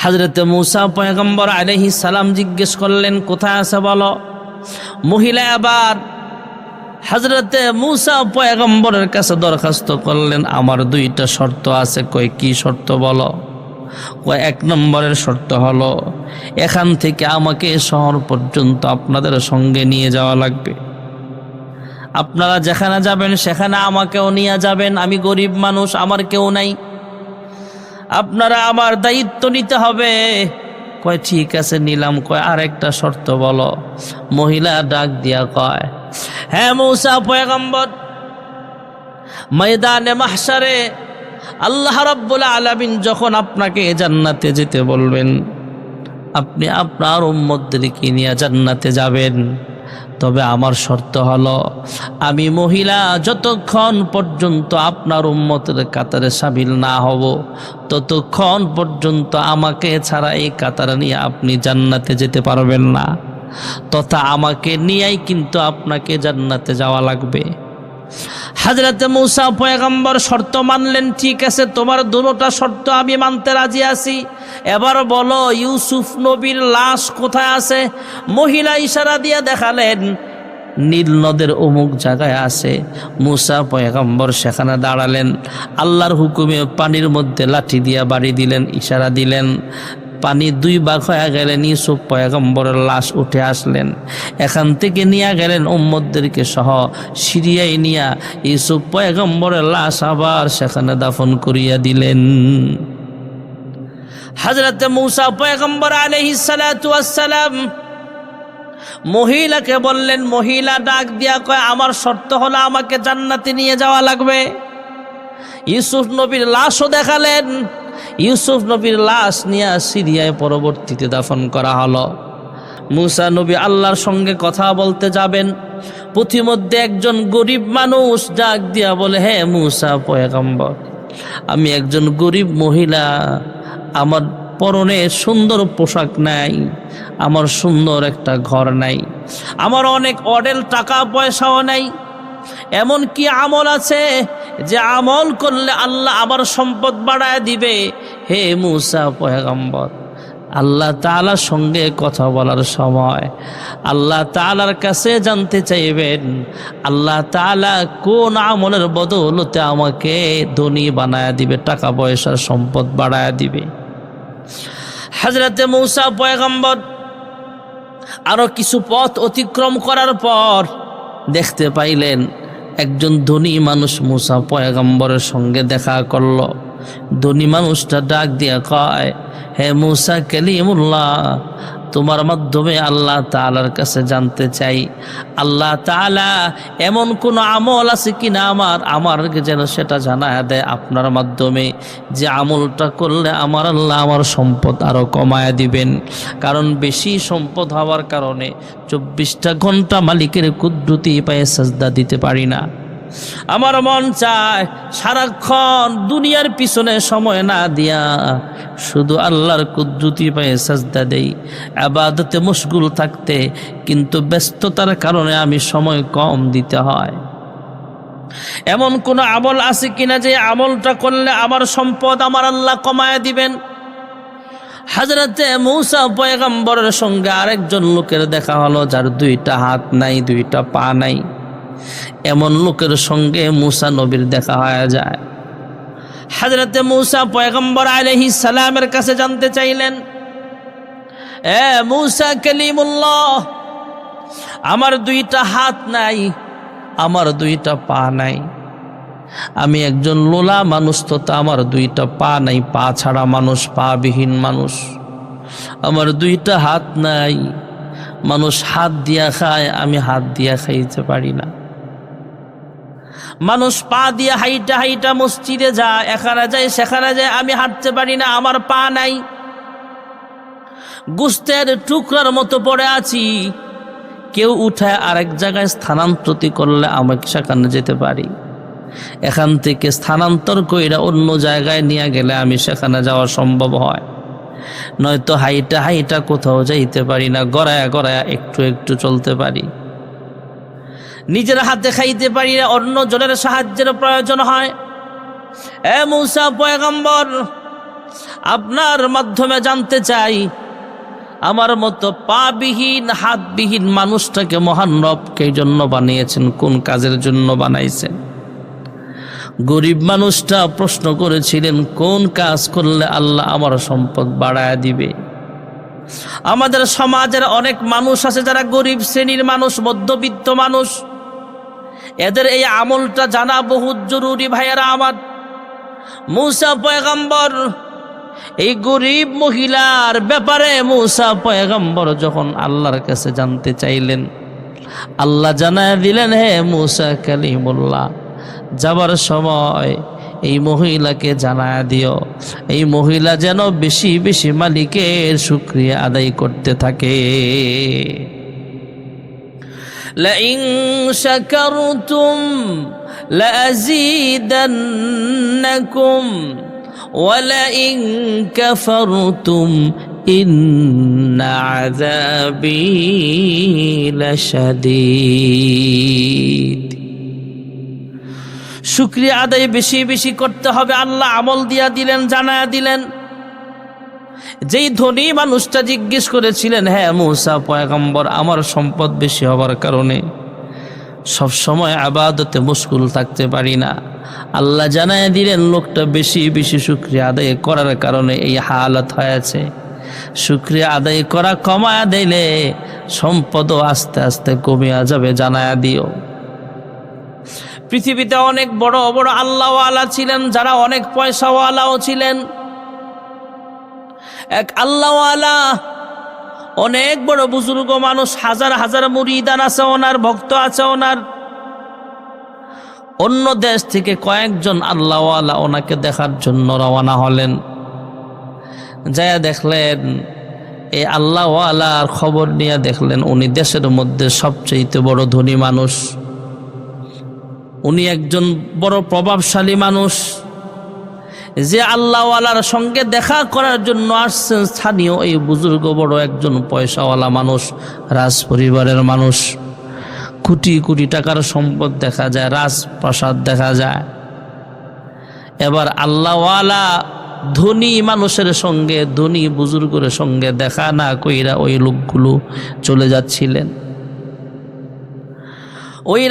হযরতে মুসা পয়গম্বর আলাইহিস সালাম জিজ্ঞেস করলেন, কোথায় আছে বলো। মহিলা আবার হযরতে মুসা পয়গম্বরের কাছে দরখাস্ত করলেন, আমার দুইটা শর্ত আছে। কই কি শর্ত বলো। কয় এক নম্বরের শর্ত হলো এখান থেকে আমাকে শহর পর্যন্ত আপনাদের সঙ্গে নিয়ে যাওয়া লাগবে। আপনারা যেখানে যাবেন সেখানে আমাকেও নিয়ে যাবেন। আমি গরিব মানুষ, আমার কেউ নাই, আপনারা আমার দায়িত্ব নিতে হবে। কয় ঠিক আছে নিলাম। কয় আর একটা শর্ত বলো। মহিলা ডাক দিয়া কয়, হ্যাঁ মুসা পয়গম্বর, ময়দানে মাহশারে আল্লাহ রাব্বুল আলামিন যখন আপনাকে জান্নাতে যেতে বলবেন, আপনি আপনার উম্মতদেরকে নিয়ে জান্নাতে যাবেন। তবে আমার শর্ত হলো আমি মহিলা যতক্ষণ পর্যন্ত আপনার উম্মতের কাতারে শামিল না হব, ততক্ষণ পর্যন্ত আমাকে ছাড়া এই কাতারে নিয়ে আপনি জান্নাতে যেতে পারবেন না, তথা আমাকে নিয়েই কিন্তু আপনাকে জান্নাতে যাওয়া লাগবে। হযরতে মুসা পয়গম্বর শর্ত মানলেন, ঠিক আছে তোমার দুটোটা শর্ত আমি মানতে রাজি আছি, এবার বলো ইউসুফ নবীর লাশ কোথায় আছে? মহিলা ইশারা দিয়ে দেখালেন নীল নদের অমুক জায়গায় আছে। মুসা পয়গম্বর সেখানে দাঁড়ালেন, আল্লাহর হুকুমে পানির মধ্যে লাঠি দিয়া বাড়ি দিলেন, ইশারা দিলেন, পানি দুই ভাগ হয়ে গেলেন, ইউসুফ পয়গম্বরের লাশ উঠে আসলেন। এখান থেকে নিয়ে গেলেন উম্মতদেরকে সহ সিরিয়ায় নিয়া ইউসুফ পয়গম্বরের লাশ আবার সেখানে দাফন করিয়া দিলেন। হযরত মুসা পয়গম্বর আলাইহিস সালাতু ওয়াস সালাম মহিলাকে বললেন, মহিলা ডাক দিয়া কয় আমার শর্ত হলো আমাকে জান্নাতে নিয়ে যাওয়া লাগবে। ইউসুফ নবীর লাশও দেখালেন, ইউসুফ নবীর লাশ নিয়ে সিরিয়ায় পরবর্তীতে দাফন করা হলো। মুসা নবী আল্লাহর সঙ্গে কথা বলতে যাবেন, পথিমধ্যে একজন গরিব মানুষ ডাক দিয়া বলে, হে মুসা পয়গম্বর, আমি একজন গরিব মহিলা, আমার পরনে সুন্দর পোশাক নাই, আমার সুন্দর একটা ঘর নাই, আমার অনেক অডেল টাকা পয়সাও নাই, এমন কি আমল আছে যে আমল করলে আল্লাহ আমার সম্পদ বাড়ায় দিবে? হে মুসা পয়গম্বর, আল্লাহ তাআলার সঙ্গে কথা বলার সময় আল্লাহ তাআলার কাছে জানতে চাইবেন আল্লাহ তাআলা কোন আমলের বদৌলতে আমাকে ধনী বানায় দিবে, টাকা পয়সার সম্পদ বাড়ায় দিবে। হযরতে মুসা পয়গম্বর আরো কিছু পথ অতিক্রম করার পর দেখতে পাইলেন একজন ধনী মানুষ মুসা পয়গম্বরের সঙ্গে দেখা করল। ধনী মানুষটা ডাক দিয়া কয়, হে মুসা কালিমুল্লাহ, তোমার মাধ্যমে আল্লাহ তাআলার কাছে জানতে চাই আল্লাহ তাআলা এমন কোন আমল আছে কিনা আমারকে যেন সেটা জানায় দেয় আপনার মাধ্যমে, যে আমলটা করলে আমার আল্লাহ আমার সম্পদ আরো কমায় দিবেন। কারণ বেশি সম্পদ হওয়ার কারণে 24টা ঘন্টা মালিকের কুদরতি পায়ে সাজদা দিতে পারি না। আমার মন চায় সারাক্ষণ দুনিয়ার পিছনে সময় না দিয়া শুধু আল্লাহর কুদরতি পায়ে সাজদা দেই, ইবাদতে মশগুল থাকতে, কিন্তু ব্যস্ততার কারণে আমি সময় কম দিতে হয়। এমন কোন আমল আছে কিনা যে আমলটা করলে আমার সম্পদ আমার আল্লাহ কমায় দিবেন? হযরতে মুসা পয়গম্বরের সঙ্গে আরেকজন লোকের দেখা হলো যার 2টা হাত নাই, 2টা পা নাই। এমন লোকের সঙ্গে মুসা নবীর দেখা হয়ে যায়। হযরতে মুসা পয়গম্বর আলাইহিস সালামের কাছে জানতে চাইলেন, এ মুসা কালিমুল্লাহ, আমার 2টা হাত নাই, আমার 2টা পা নাই, আমি একজন লোলা মানুষ, তো আমার 2টা পা নাই, পা ছাড়া মানুষ, পা বিহীন মানুষ, আমার 2টা হাত নাই। মানুষ হাত দিয়া খায়, আমি হাত দিয়া খাইতে পারি না। মানুষ পা দিয়ে হাইটা হাইটা মসজিদে যায়, এখানে যায় সেখানে যায়, আমি হাঁটতে পারি না, আমার পা নাই। গোস্তের টুকরার মতো পড়ে আছি, কেউ উঠায় আরেক জায়গায় স্থানান্তরিত করলে আমাকে সেখানে যেতে পারি, এখান থেকে স্থানান্তর কইরা অন্য জায়গায় নিয়ে গেলে আমি সেখানে যাওয়া সম্ভব হয়, নয়তো হাইটা হাইটা কোথাও যাইতে পারি না, গড়ায়া গড়ায়া একটু একটু চলতে পারি। নিজের হাতে খাইতে পারি না, অন্য জনের সাহায্যের প্রয়োজন হয়। এ মুসা পয়গম্বর, আপনার মাধ্যমে জানতে চাই আমার মতো পাবিহীন হাতবিহীন মানুষটাকে মহান রব কে জন্য বানিয়েছেন, কোন কাজের জন্য বানাইছেন? গরিব মানুষটা প্রশ্ন করেছিলেন, কোন কাজ করলে আল্লাহ আমার সম্পদ বাড়ায় দিবে? আমাদের সমাজের অনেক মানুষ আছে যারা গরিব শ্রেণীর মানুষ, মধ্যবিত্ত মানুষ, এদের এই আমলটা জানা বহুত জরুরি ভাইয়েরা আমার। মুসা পয়গম্বর এই গরিব মহিলার ব্যাপারে মুসা পয়গম্বর যখন আল্লাহর কাছে জানতে চাইলেন, আল্লাহ জানায় দিলেন, হে মুসা কালিমুল্লাহ, যাবার সময় এই মহিলাকে জানায় দিও, এই মহিলা যেন বেশি বেশি মালিকের শুকরিয়া আদায় করতে থাকে। لئن شكرتم لأزيدنكم ولئن كفرتم إن عذابي لشديد। শুকরিয়া আদায় বেশি বেশি করতে হবে। আল্লাহ আমল দিয়া দিলেন, জানায়া দিলেন, যেই ধনী মানুষটা জিজ্ঞেস করেছিলেন, হ্যাঁ মূসা পয়গম্বর, আমার সম্পদ বেশি হওয়ার কারণে সব সময় ইবাদতে মশগুল থাকতে পারি না। আল্লাহ জানায় দিলেন, লোকটা বেশি বেশি শুকরিয়া আদায় করার কারণে এই হালত হয়েছে। শুকরিয়া আদায় করা কমায়া দিলে সম্পদও আস্তে আস্তে কমিয়া যাবে, জানায়া দিও। পৃথিবীতে অনেক বড় বড় আল্লাহওয়ালা ছিলেন, যারা অনেক পয়সাওয়ালাও ছিলেন। এক আল্লাহওয়ালা, অনেক বড় বুজুর্গ মানুষ, হাজার হাজার মুরিদান আছে ওনার, ভক্ত আছে ওনার। অন্য দেশ থেকে কয়েকজন আল্লাহওয়ালা ওনাকে দেখার জন্য রওনা হলেন। যায়া দেখলেন, এই আল্লাহওয়ালার খবর নিয়ে দেখলেন উনি দেশের মধ্যে সবচেয়ে বড় ধনী মানুষ, উনি একজন বড় প্রভাবশালী মানুষ। যে আল্লাহওয়ালার সঙ্গে দেখা করার জন্য আসছেন স্থানীয় এই বুজুর্গ বড় একজন পয়সাওয়ালা মানুষ, রাজ পরিবারের মানুষ, কোটি কোটি টাকার সম্পদ দেখা যায়, রাজপ্রাসাদ দেখা যায়। এবার আল্লাহওয়ালা ধনী মানুষের সঙ্গে, ধনী বুজুর্গের সঙ্গে দেখা না কইরা ওই লোকগুলো চলে যাচ্ছিলেন। ওই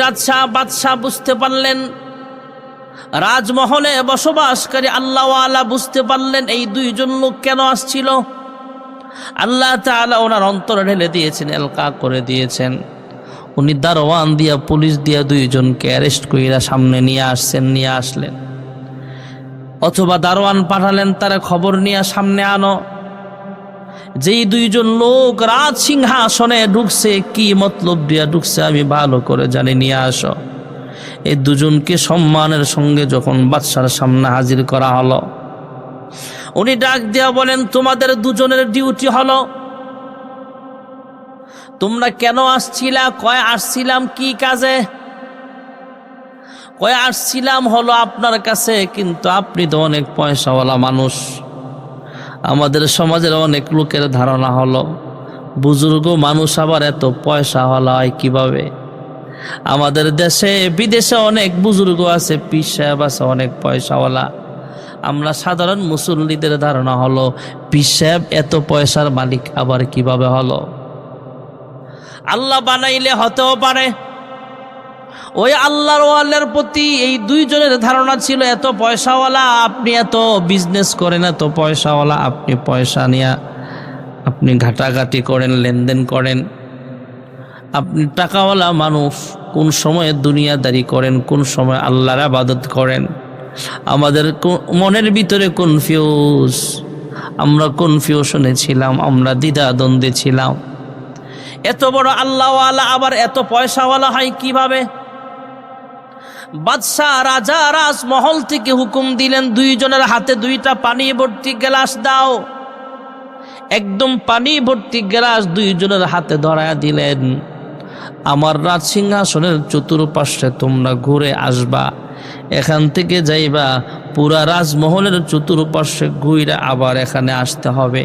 বাদশাহ বুঝতে পারলেন, রাজমহলে বসবাসকারী আল্লাহওয়ালা বুঝতে পারলেন এই দুইজন লোক কেন আসছিল। আল্লাহ তাআলা ওনার অন্তরে ঢেলে দিয়েছেন, এলকা করে দিয়েছেন। উনি দারোয়ান দিয়া, পুলিশ দিয়া দুইজনকে অ্যারেস্ট কইরা সামনে নিয়ে আসলেন, অথবা দারোয়ান পাঠালেন তারা খবর নিয়ে সামনে আনো। যেই দুইজন লোক রাজ সিংহাসনে ঢুকছে, কি মতলব দিয়া ঢুকছে আমি ভালো করে জানি, নিয়ে আসো। এই দুজনকে সম্মানের সঙ্গে যখন বাদশার সামনে হাজির করা হলো, উনি ডাক দিয়া বলেন, তোমাদের দুজনের ডিউটি হলো, তোমরা কেন আসছিলা? কয় আসছিলাম কি কাজে? কয় আসছিলাম হলো আপনার কাছে, কিন্তু আপনি তো অনেক পয়সাওয়ালা মানুষ। আমাদের সমাজের অনেক লোকের ধারণা হলো বুজুর্গ মানুষ আবার এত পয়সাওয়ালা হয় কিভাবে। আমাদের দেশে বিদেশে অনেক বুজুর্গ আছে, পীর সাহেব আছে, অনেক পয়সাওয়ালা। আমরা সাধারণ মুসল্লিদের ধারণা হলো পীর সাহেব এত পয়সার মালিক আবার কিভাবে হলো। আল্লাহ বানাইলে হতেও পারে। ওই আল্লাহর ওয়ালের প্রতি এই দুইজনের ধারণা ছিল, এত পয়সাওয়ালা আপনি, এত বিজনেস করেন, এত পয়সাওয়ালা আপনি, পয়সা নিয়ে আপনি ঘাটাঘাটি করেন, লেনদেন করেন, আপনি টাকাওয়ালা মানুষ, কোন সময় দুনিয়াদারি করেন, কোন সময় আল্লাহর ইবাদত করেন। আমাদের মনের ভিতরে আমরা কনফিউশনে ছিলাম, আমরা দ্বিধাদ্বন্দ্বে ছিলাম। এত বড় আল্লাহওয়ালা আবার এত পয়সাওয়ালা হয় কিভাবে? বাদশাহ রাজা রাজমহল থেকে হুকুম দিলেন, দুইজনের হাতে দুইটা পানি ভর্তি গ্লাস দাও। একদম পানি ভর্তি গ্লাস দুইজনের হাতে ধরায়া দিলেন। আমার রাজ সিংহাসনের চতুর্পাশে তোমরা ঘুরে আসবা, এখান থেকে যাইবা পুরা রাজমহলের চতুর্পাশে ঘুরে আবার এখানে আসতে হবে।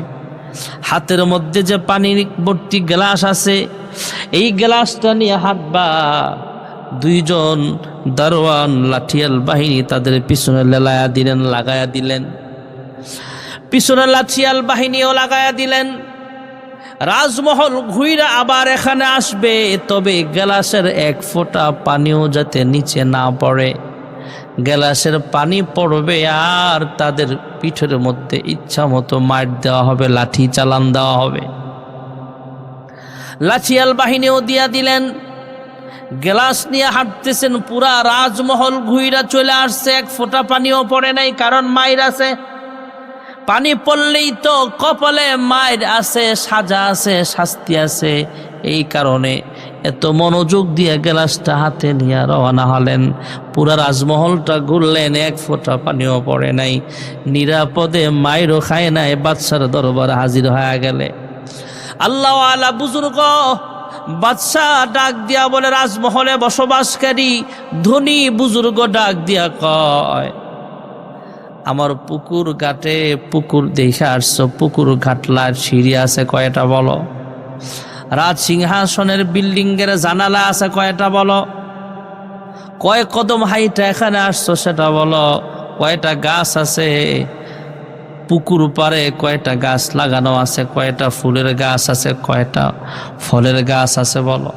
হাতের মধ্যে যে পানি ভর্তি গ্লাস আছে, এই গ্লাসটা নিয়ে হাঁটবা। দুইজন দারোয়ান লাঠিয়াল বাহিনী তাদের পিছনে লাগায়া দিলেন, পিছনে লাঠিয়াল বাহিনীও লাগায়া দিলেন। রাজমহল ঘুইরা আবার এখানে আসবে, তবে গ্লাসের এক ফোঁটা পানিও যাতে নিচে না পড়ে। গ্লাসের পানি পড়বে আর তাদের পিঠের মধ্যে ইচ্ছা মতো মার দেওয়া হবে, লাঠি চালান দেওয়া হবে। লাঠিয়াল বাহিনীও দিয়া দিলেন। গ্লাস নিয়ে হাঁটতেছেন, পুরা রাজমহল ঘুইরা চলে আসছে, এক ফোঁটা পানিও পড়ে নাই, কারণ মায়ের আছে। পানি পড়লেই তো কপালে মায়ের আছে, সাজা আছে, শাস্তি আছে। এই কারণে এত মনোযোগ দিয়ে গ্লাসটা হাতে নিয়ে রওনা হলেন। পুরা রাজমহলটা ঘুরলেন, এক ফোঁটা পানিও পড়ে নাই, নিরাপদে মায়েরও খায় নাই, বাদশার দরবারে হাজির হয়ে গেলে। আল্লাহওয়ালা বুজুর্গ বাদশাহ ডাক দিয়া বলে, রাজমহলে বসবাসকারী ধনী বুজুর্গ ডাক দিয়া কয়, আমার পুকুর ঘাটে পুকুর দেখে আসছো, পুকুর ঘাটলার সিঁড়ি আছে কয়টা বলো? রাজ সিংহাসনের বিল্ডিং এর জানালা আছে কয়টা বলো? কয় কদম হাইটা এখানে আসছো সেটা বলো? কয়টা গাছ আছে? পুকুর পাড়ে কয়টা গাছ লাগানো আছে, কয়টা ফুলের গাছ আছে, কয়টা ফলের গাছ আছে বলো?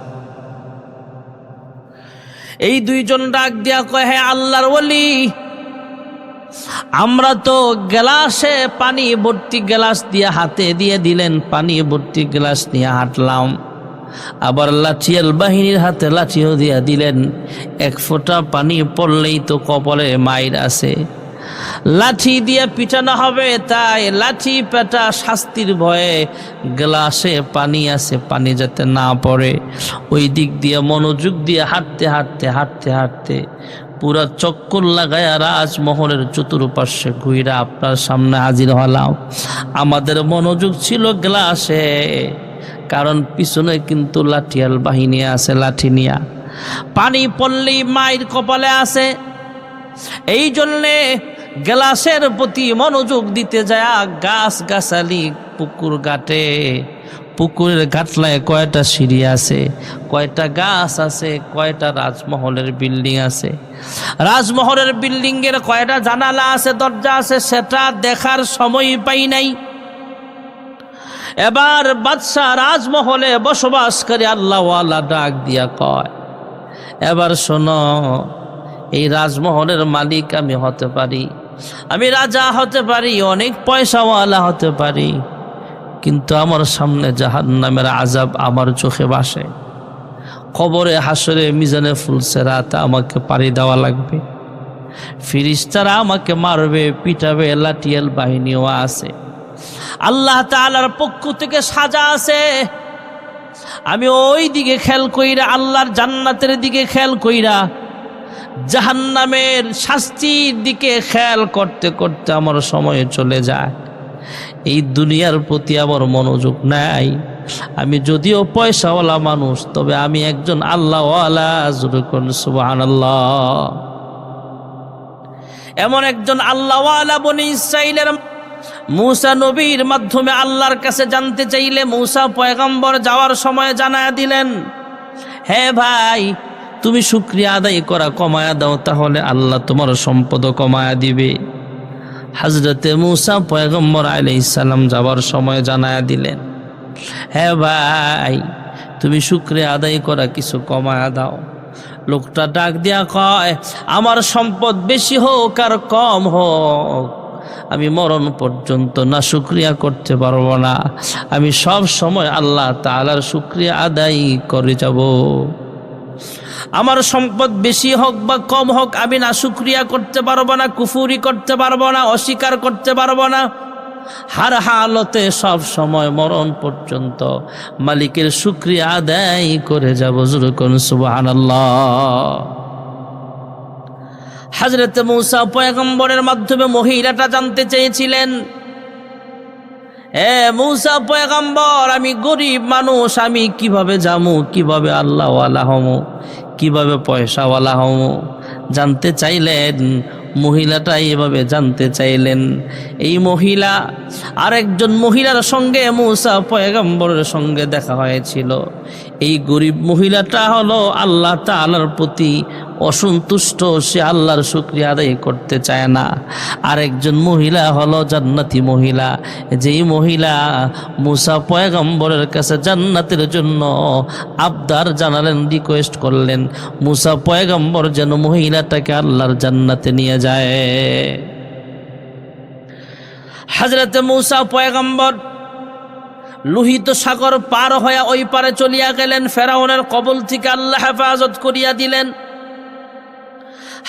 এই দুইজন ডাক দিয়া কয়, হে আল্লাহর ওলি, আমরা তো গ্লাসে পানি ভর্তি গ্লাস দিয়ে হাতে দিয়ে দিলেন, পানি ভর্তি গ্লাস নিয়ে হাঁটলাম, আবার লাঠিয়াল বাহিনীর হাতে লাঠিও দিয়া দিলেন, এক ফোঁটা পানি পড়লেই তো কপালে মাইর আছে, লাঠি দিয়ে পিটানো হবে, তাই লাঠি পেটা শাস্তির ভয়ে গ্লাসে পানি আছে, পানি যাতে না পড়ে ওই দিক দিয়ে মনোযোগ দিয়ে হাঁটতে হাঁটতে হাঁটতে হাঁটতে পুরা চক্কর লাগায়া রাজমহলের চতুর্পার্শ্বে ঘুইরা আপনার সামনে হাজির হলাম। আমাদের মনোযোগ ছিল গ্লাসে, কারণ পিছনে কিন্তু লাঠিয়াল বাহিনী আছে, লাঠি নিয়া পানি পড়লেই মায়ের কপালে আছে। এই জন্যে গ্লাসের প্রতি মনোযোগ দিতে যায় গাছ গাছালি পুকুর ঘাটে, পুকুরের ঘাটলায় কয়টা সিঁড়ি আছে, কয়টা গাছ আছে, কয়টা রাজমহলের বিল্ডিং আছে, রাজমহলের বিল্ডিং এর কয়টা জানালা আছে, দরজা আছে, সেটা দেখার সময় পাই নাই। এবার বাদশাহ রাজমহলে বসবাসকারী আল্লাহওয়ালা ডাক দিয়া কয়, এবার শোনো, এই রাজমহলের মালিক আমি হতে পারি, আমি রাজা হতে পারি, অনেক পয়সাওয়ালা হতে পারি, কিন্তু আমার সামনে জাহান্নামের আযাব আমার চোখে ভাসে। কবরে হাসরে মিজানে ফুলসেরাতে আমাকে পাড়ি দেওয়া লাগবে, ফিরিস্তারা আমাকে মারবে পিটাবে, লাঠিয়াল বাহিনীও আছে, আল্লাহ তাআলার পক্ষ থেকে সাজা আছে। আমি ওই দিকে খেয়াল কইরা, আল্লাহর জান্নাতের দিকে খেয়াল কইরা জাহান্নামের শাস্তির দিকে খেয়াল করতে করতে আমার সময় চলে যায়। এই দুনিয়ার প্রতি আমার মনোযোগ নাই। আমি যদিও পয়সাওয়ালা মানুষ, তবে আমি একজন আল্লাহওয়ালা, জোরে করুন সুবহানাল্লাহ। এমন একজন আল্লাহওয়ালা বনি ইসরাইলের মূসা নবীর মাধ্যমে আল্লাহর কাছে জানতে চাইলে মূসা পয়গম্বর যাওয়ার সময় জানায়া দিলেন, হে ভাই, তুমি শুকরিয়া আদায় করা কমায়া দাও, তাহলে আল্লাহ তোমার সম্পদ কমায়া দিবে। হযরতে মূসা পয়গম্বর আলাইহিস সালাম যাওয়ার সময় জানায়া দিলেন, হে ভাই, তুমি শুকরিয়া আদায় করা কিছু কমায়া দাও। লোকটা ডাক দিয়া কয়, আমার সম্পদ বেশি হোক আর কম হোক, আমি মরণ পর্যন্ত না শুকরিয়া করতে পারবো না, আমি সব সময় আল্লাহ তাআলার শুকরিয়া আদায় করে যাব। আমার সম্পদ বেশি হোক বা কম হোক, আমি না শুকরিয়া করতে পারবো না, কুফরি করতে পারবো না, অস্বীকার করতে পারবো না। হার হালতে সব সময় মরণ পর্যন্ত মালিকের শুকরিয়া আদায় করে যাব। জোরে করুন সুবহানাল্লাহ। হযরতে মূসা পয়গম্বরের মাধ্যমে মহিলাটা জানতে চেয়েছিলেন, মূসা পয়গম্বর, আমি গরিব মানুষ, আমি কিভাবে যামু, কিভাবে আল্লাহওয়ালা হমু, কিভাবে পয়সাওয়ালা হমু? জানতে চাইলেন। মহিলাটা এভাবে জানতে চাইলেন। এই মহিলা আরেকজন মহিলার সঙ্গে মূসা পয়গম্বরের সঙ্গে দেখা হয়েছিল। এই গরিব মহিলাটা হলো আল্লাহ তাআলার প্রতি অসন্তুষ্ট, সে আল্লাহর শুকরিয়া আদায় করতে চায় না। আরেকজন মহিলা হলো জান্নাতি মহিলা, যেই মহিলা মূসা পয়গম্বরের কাছে জান্নাতের জন্য আবদার জানালেন, রিকোয়েস্ট করলেন, মূসা পয়গম্বর যেন মহিলাটাকে আল্লাহর জান্নাতে নিয়ে যায়। হযরতে মূসা পয়গম্বর লোহিত সাগর পার হয়ে ওই পারে চলিয়া গেলেন। ফেরাউনের কবল থেকে আল্লাহ হেফাজত করিয়া দিলেন।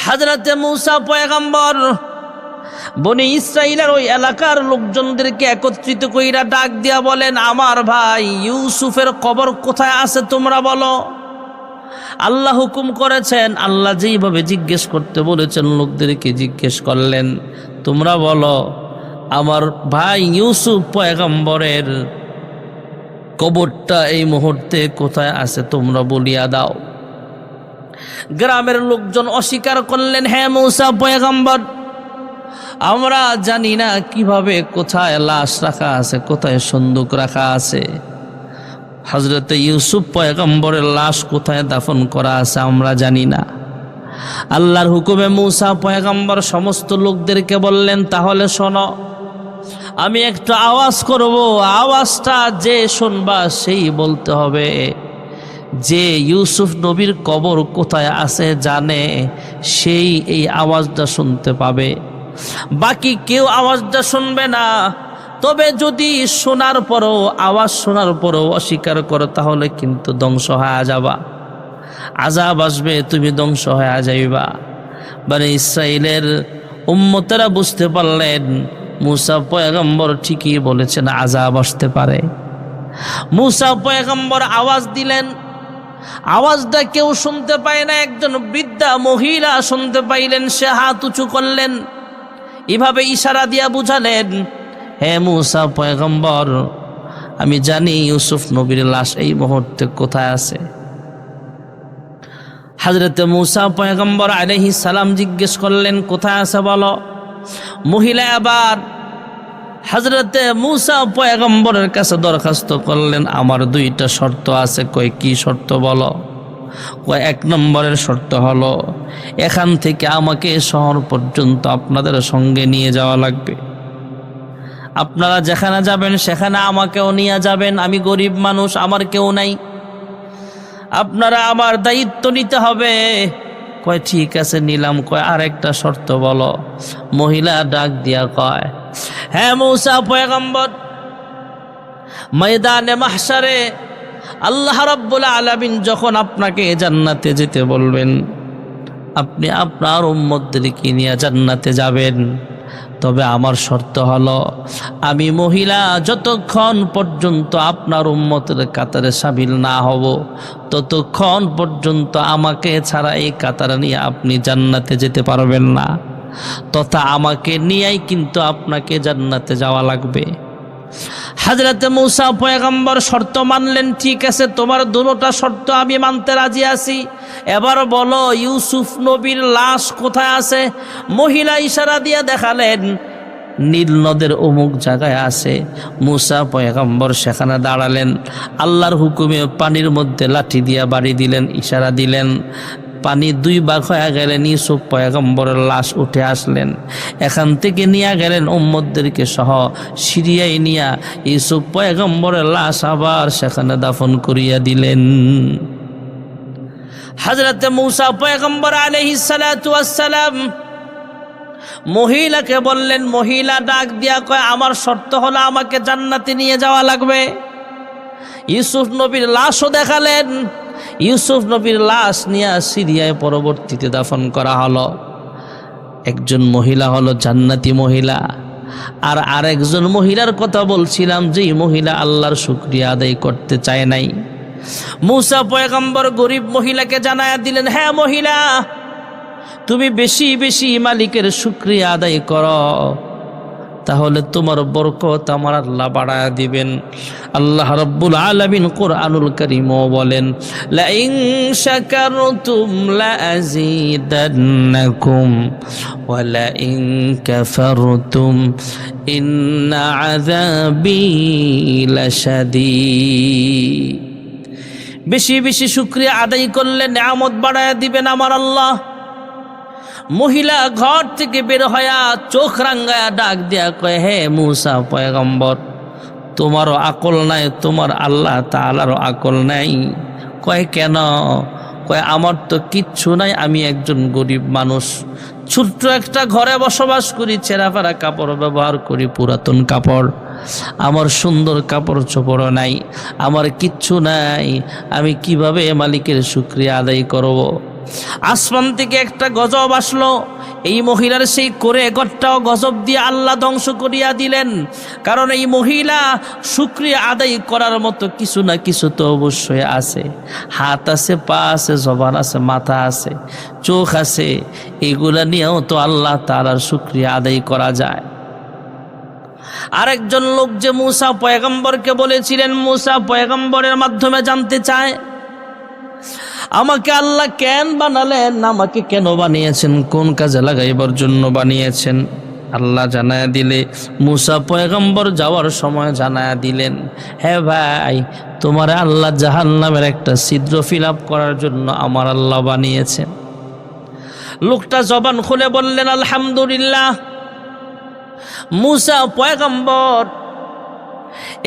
হযরতে মূসা পয়গম্বর বনি ইসরাইলের ওই এলাকার লোকজনদেরকে একত্রিত কইরা ডাক দিয়া বলেন, আমার ভাই ইউসুফের কবর কোথায় আছে তোমরা বলো। আল্লাহ হুকুম করেছেন, আল্লাহ যেইভাবে জিজ্ঞেস করতে বলেছেন লোকদেরকে জিজ্ঞেস করলেন, তোমরা বলো আমার ভাই ইউসুফ পয়গম্বরের কবরটা এই মুহূর্তে কোথায় আছে তোমরা বলিয়া দাও। গ্রামের লোকজন অস্বীকার করলেন, হ্যাঁ মূসা পয়গম্বর, আমরা জানি না কিভাবে কোথায় লাশ রাখা আছে, কোথায় সন্দুক রাখা আছে। হযরতে ইউসুফ পয়গম্বরের লাশ কোথায় দাফন করা আছে আমরা জানি না। আল্লাহর হুকুমে মূসা পয়গম্বর সমস্ত লোকদেরকে বললেন, তাহলে শোনো, আমি একটা আওয়াজ করব, আওয়াজটা যে শুনবা সেই বলতে হবে। যে ইউসুফ নবীর কবর কোথায় আছে জানে, সেই এই আওয়াজটা শুনতে পাবে, বাকি কেউ আওয়াজটা শুনবে না। তবে যদি শোনার পরও, আওয়াজ শোনার পরও অস্বীকার করো, তাহলে কিন্তু ধ্বংস হয়ে যাবা, আযাব আসবে, তুমি ধ্বংস হয়ে যাইবা। বনি ইসরাইলের উম্মতেরা বুঝতে পারলেন মুসা পয়গম্বর ঠিকই বলেছেন, আযাব আসতে পারে। মুসা পয়গম্বর আওয়াজ দিলেন, আওয়াজটা কেউ শুনতে পায় না, একজন বৃদ্ধা মহিলা শুনতে পাইলেন, সে হাত উঁচু করলেন, এভাবে ইশারা দিয়া বুঝালেন, হে মুসা পয়গম্বর, আমি জানি ইউসুফ নবীর লাশ এই মুহূর্তে কোথায় আছে। হযরতে মুসা পয়গম্বর আলাইহিস সালাম জিজ্ঞেস করলেন, কোথায় আছে বলো। মহিলা আবার হযরতে মুসা পয়গম্বরের কাছে দরখাস্ত করলেন, আমার দুইটা শর্ত আছে। কয় কি শর্ত বলো। কয় এক নম্বরের শর্ত হলো, এখান থেকে আমাকে শহর পর্যন্ত আপনাদের সঙ্গে নিয়ে যাওয়া লাগবে, আপনারা যেখানে যাবেন সেখানে আমাকেও নিয়ে যাবেন, আমি গরিব মানুষ, আমার কেউ নাই, আপনারা আমার দায়িত্ব নিতে হবে। কয় ঠিক আছে নিলাম। কয় আরেকটা শর্ত বলো। মহিলা ডাক দিয়া কয়, হ্যাঁ মুসা পয়গম্বর, ময়দানে মাহশারে আল্লাহ রাব্বুল আলামিন যখন আপনাকে জান্নাতে যেতে বলবেন, আপনি আপনার উম্মতদেরকে নিয়ে জান্নাতে যাবেন। তবে আমার শর্ত হলো, আমি মহিলা যতক্ষণ পর্যন্ত আপনার উম্মতের কাতারে শামিল না হব, ততক্ষণ পর্যন্ত আমাকে ছাড়া এই কাতারে নিয়ে আপনি জান্নাতে যেতে পারবেন না, তথা আমাকে নিয়েই কিন্তু আপনাকে জান্নাতে যাওয়া লাগবে। হযরতে মুসা পয়গম্বর শর্ত মানলেন, ঠিক আছে তোমার দুটোটা শর্ত আমি মানতে রাজি আছি, এবার বলো ইউসুফ নবীর লাশ কোথায় আছে। মহিলা ইশারা দিয়ে দেখালেন, নীল নদের অমুক জায়গায় আছে। মুসা পয়গম্বর সেখানে দাঁড়ালেন, আল্লাহর হুকুমে পানির মধ্যে লাঠি দিয়া বাড়ি দিলেন, ইশারা দিলেন, পানি দুই ভাগ হয়ে গেলেন, ইউসুফ পয়গম্বরের লাশ উঠে আসলেন। এখান থেকে নিয়ে গেলেন উম্মতদেরকে সহ, সিরিয়ায় নিয়া ইউসুফ পয়গম্বরের লাশ আবার সেখানে দাফন করিয়া দিলেন। হযরতে মুসা পয়গম্বর আলাইহিস সালাতু ওয়াস সালাম মহিলাকে বললেন, মহিলা ডাক দিয়া কয়, আমার শর্ত হলো আমাকে জান্নাতে নিয়ে যাওয়া লাগবে। ইউসুফ নবীর লাশও দেখালেন, ইউসুফ নবীর লাশ নিয়ে সিরিয়ায় পরবর্তীতে দাফন করা হলো। একজন মহিলা হলো জান্নাতি মহিলা, আর আরেকজন মহিলার কথা বলছিলাম, যেই মহিলা আল্লাহর শুকরিয়া আদায় করতে চায় নাই। মুসা পয়গম্বর গরিব মহিলাকে জানায়া দিলেন, হ্যাঁ মহিলা, তুমি বেশি বেশি মালিকের শুকরিয়া আদায় করো, তাহলে তোমার বরকত আমার আল্লাহ বাড়ায়া দিবেন। আল্লাহ রাব্বুল আলামিন কুরআনুল কারীমও বলেন, লা ইন শাকারতুম লা আযীদান্নাকুম ওয়া লা ইন কাফারতুম ইন্না আযাবী লাশাদীদ। বেশি বেশি শুকরিয়া আদায় করলে নিয়ামত বাড়ায়া দিবেন আমার আল্লাহ। মহিলা ঘর থেকে বের হইয়া চোখ রাঙ্গায়া ডাক দিয়া কয়, হে মুসা পয়গম্বর, তোমারও আকল নাই, তোমার আল্লাহ তাআলারও আকল নাই। কয় কেন? কয় আমার তো কিচ্ছু নাই, আমি একজন গরিব মানুষ, ছোট্ট একটা ঘরে বসবাস করি, ছেঁড়াফেরা কাপড় ব্যবহার করি, পুরাতন কাপড়, আমার সুন্দর কাপড় চোপড়ও নাই, আমার কিচ্ছু নাই, আমি কিভাবে মালিকের শুকরিয়া আদায় করব? আসমান থেকে একটা গজব আসলো, এই মহিলার সেই করে ঘরটাও গজব দিয়ে আল্লাহ ধ্বংস করিয়া দিলেন। কারণ এই মহিলা শুকরিয়া আদায় করার মতো কিছু না কিছু তো অবশ্যই আছে, হাত আছে, পা আছে, জবান আছে, মাথা আছে, চোখ আছে, এগুলা নিয়েও তো আল্লাহ তাআলার শুকরিয়া আদায় করা যায়। আরেকজন লোক যে মুসা পয়গম্বরকে বলেছিলেন, মুসা পয়গম্বরের মাধ্যমে জানতে চায়, আমাকে আল্লাহ কেন বানালেন, আমাকে কেন বানিয়েছেন, কোন কাজে লাগাইবার জন্য বানিয়েছেন? আল্লাহ জানায়া দিলে মুসা পয়গম্বর যাওয়ার সময় জানায়া দিলেন, হ্যাঁ ভাই, তোমার আল্লাহ জাহান্নামের একটা ছিদ্র ফিল আপ করার জন্য আমার আল্লাহ বানিয়েছেন। লোকটা জবান খুলে বললেন, আলহামদুলিল্লাহ, মুসা পয়গম্বর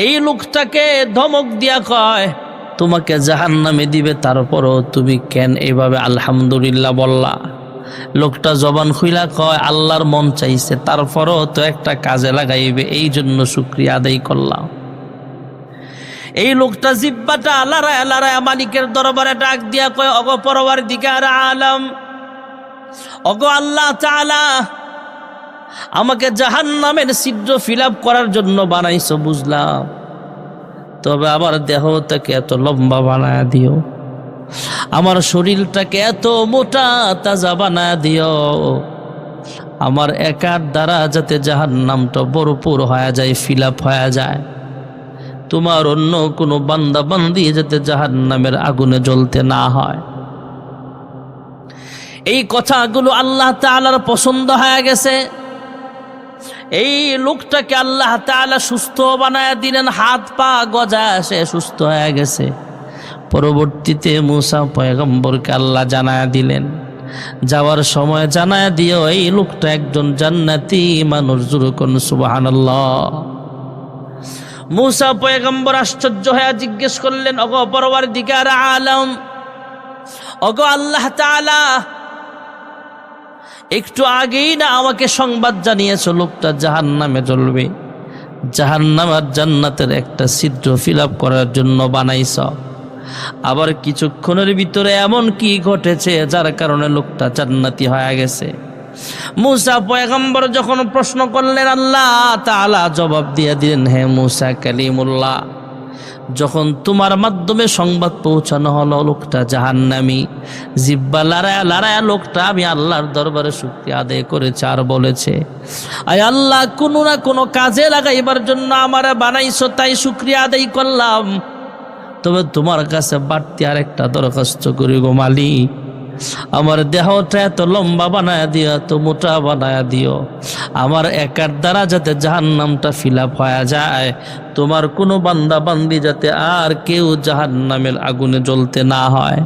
এই লোকটাকে ধমক দিয়া কয়, তোমাকে জাহান্নামে দিবে, তারপরও তুমি কেন এভাবে আলহামদুলিল্লাহ বললা? লোকটা জবান খুইলা কয়, আল্লাহর মন চাইছে, তারপরও তো একটা কাজে লাগাইবে, এই জন্য শুকরিয়া আদায় করলাম। এই লোকটা জিব্বাটা লড়ায় লড়ায় মালিকের দরবারে ডাক দিয়া কয়, অগো পরওয়ারদিগার আলম, অগো আল্লাহ তাআলা, আমাকে জাহান্নামের ছিদ্র ফিল আপ করার জন্য বানাইছো বুঝলাম, তবে আমার দেহটাকে এত লম্বা বানায় দিও, আমার শরীরটাকে এত মোটা তাজা বানায় দিও, আমার একার দ্বারা যাতে জাহান্নামটা ভরপুর হয়ে যায়, ফিল আপ হয়ে যায়, তোমার অন্য কোনো বান্দা বান্দি যাতে জাহান্নামের আগুনে জ্বলতে না হয়। এই কথাগুলো আল্লাহ তাআলার পছন্দ হয়ে গেছে। এই লোকটাকে আল্লাহ তাআলা সুস্থ বানায় দিলেন, হাত পা গজা, সে সুস্থ হয়ে গেছে। পরবর্তীতে মুসা পয়গম্বরকে আল্লাহ জানায় দিলেন, যাওয়ার সময় জানায় দিও এই লোকটা একজন জান্নাতি মানুষ। জোরে কোন সুবহানাল্লাহ। মুসা পয়গম্বর আশ্চর্য হয়ে জিজ্ঞেস করলেন, ওগো পরওয়ারদিগার আলম, ওগো আল্লাহ তাআলা, একটু আগেই না আমাকে সংবাদ জানিয়েছো লোকটা জাহান্নামে জ্বলবে, জাহান্নাম আর জান্নাতের একটা ছিদ্র ফিল আপ করার জন্য বানাইছ, আবার কিছুক্ষণের ভিতরে এমন কি ঘটেছে যার কারণে লোকটা জান্নাতি হয়ে গেছে? মুসা পয়গম্বর যখন প্রশ্ন করলেন, আল্লাহ তাআলা জবাব দিয়ে দিলেন, হে মুসা কালিমুল্লাহ, যখন তোমার মাধ্যমে সংবাদ পৌঁছানো হলো লোকটা জাহান্নামী, জিব্বা লড়ায়া লড়ায়া লোকটা আমি আল্লাহর দরবারে শুকরিয়া আদায় করেছে আর বলেছে, আয় আল্লাহ, কোনো না কোনো কাজে লাগাইবার জন্য আমারে বানাইছো, তাই শুকরিয়া আদায় করলাম, তবে তোমার কাছে বাড়তি আর একটা দরখাস্ত করি গো মালিক, আমার দেহটা এত লম্বা বানায় দিও, এত মোটা বানায় দিও, আমার একার দ্বারা যাতে জাহান্নামটা ফিল আপ হয়ে যায়, তোমার কোনো বান্দা বান্দি যাতে আর কেউ জাহান্নামের আগুনে জ্বলতে না হয়।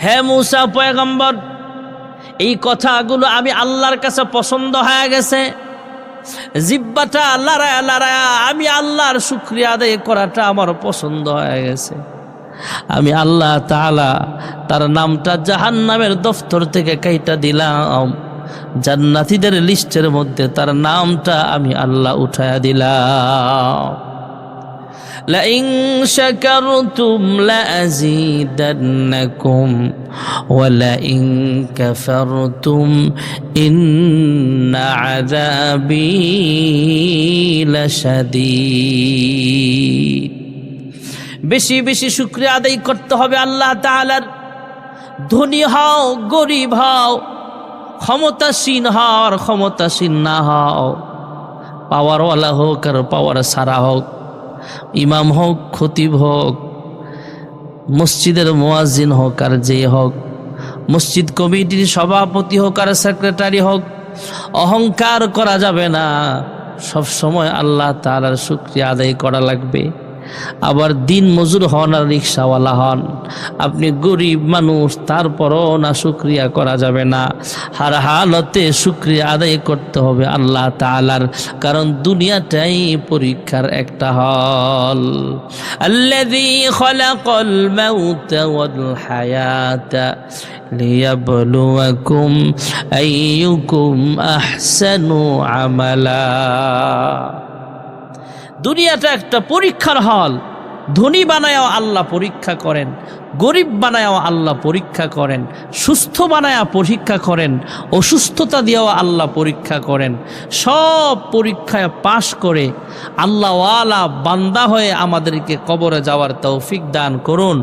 হে মুসা পয়গম্বর, এই কথাগুলো আমি আল্লাহর কাছে পছন্দ হয়ে গেছে। জিব্বাটা লড়ায়া লড়ায়া আমি আল্লাহর শুকরিয়া আদায় করাটা আমার পছন্দ হয়ে গেছে। আমি আল্লাহ তাআলা তার নামটা জাহান্নামের দফতর থেকে কাইটা দিলাম, জান্নাতীদের লিস্টের মধ্যে তার নামটা আমি আল্লাহ উঠায়া দিলাম। লাইন শাকারতুম লাযীদান্নাকুম ওয়া লাইন কাফারতুম ইন্না আযাবী লাশাদীদ। বেশি বেশি শুকরিয়া আদায় করতে হবে আল্লাহ তাআলার। ধনী হও, গরিব হও, ক্ষমতাসীন হও আর ক্ষমতাসীন না হও, পাওয়ারওয়ালা হোক আর পাওয়ার সারা হোক, ইমাম হোক, খতিব হোক, মসজিদের মুয়াজ্জিন হোক আর যে হোক, মসজিদ কমিটির সভাপতি হোক আর সেক্রেটারি হোক, অহংকার করা যাবে না। সব সময় আল্লাহ তাআলার শুকরিয়া আদায় করা লাগবে। আবার দিন মজুর হন আর রিক্সাওয়ালা হন, আপনি গরিব মানুষ, তারপরও না শুকরিয়া করা যাবে না। হার হালতে শুকরিয়া আদায় করতে হবে আল্লাহ তাআলার, কারণ দুনিয়াটাই পরীক্ষার একটা হল। আল্লাযী খালাকাল মাউতা ওয়াল হায়াতা লিয়াবলুয়াকুম আইয়ুকুম আহসানু আমালা। দুনিয়াটা একটা পরীক্ষার হল। ধনী বানায়াও আল্লাহ পরীক্ষা করেন, গরিব বানায়াও আল্লাহ পরীক্ষা করেন, সুস্থ বানায়া পরীক্ষা করেন, অসুস্থতা দিয়েও আল্লাহ পরীক্ষা করেন। সব পরীক্ষায় পাশ করে আল্লাহওয়ালা বান্দা হয়ে আমাদেরকে কবরে যাওয়ার তৌফিক দান করুন।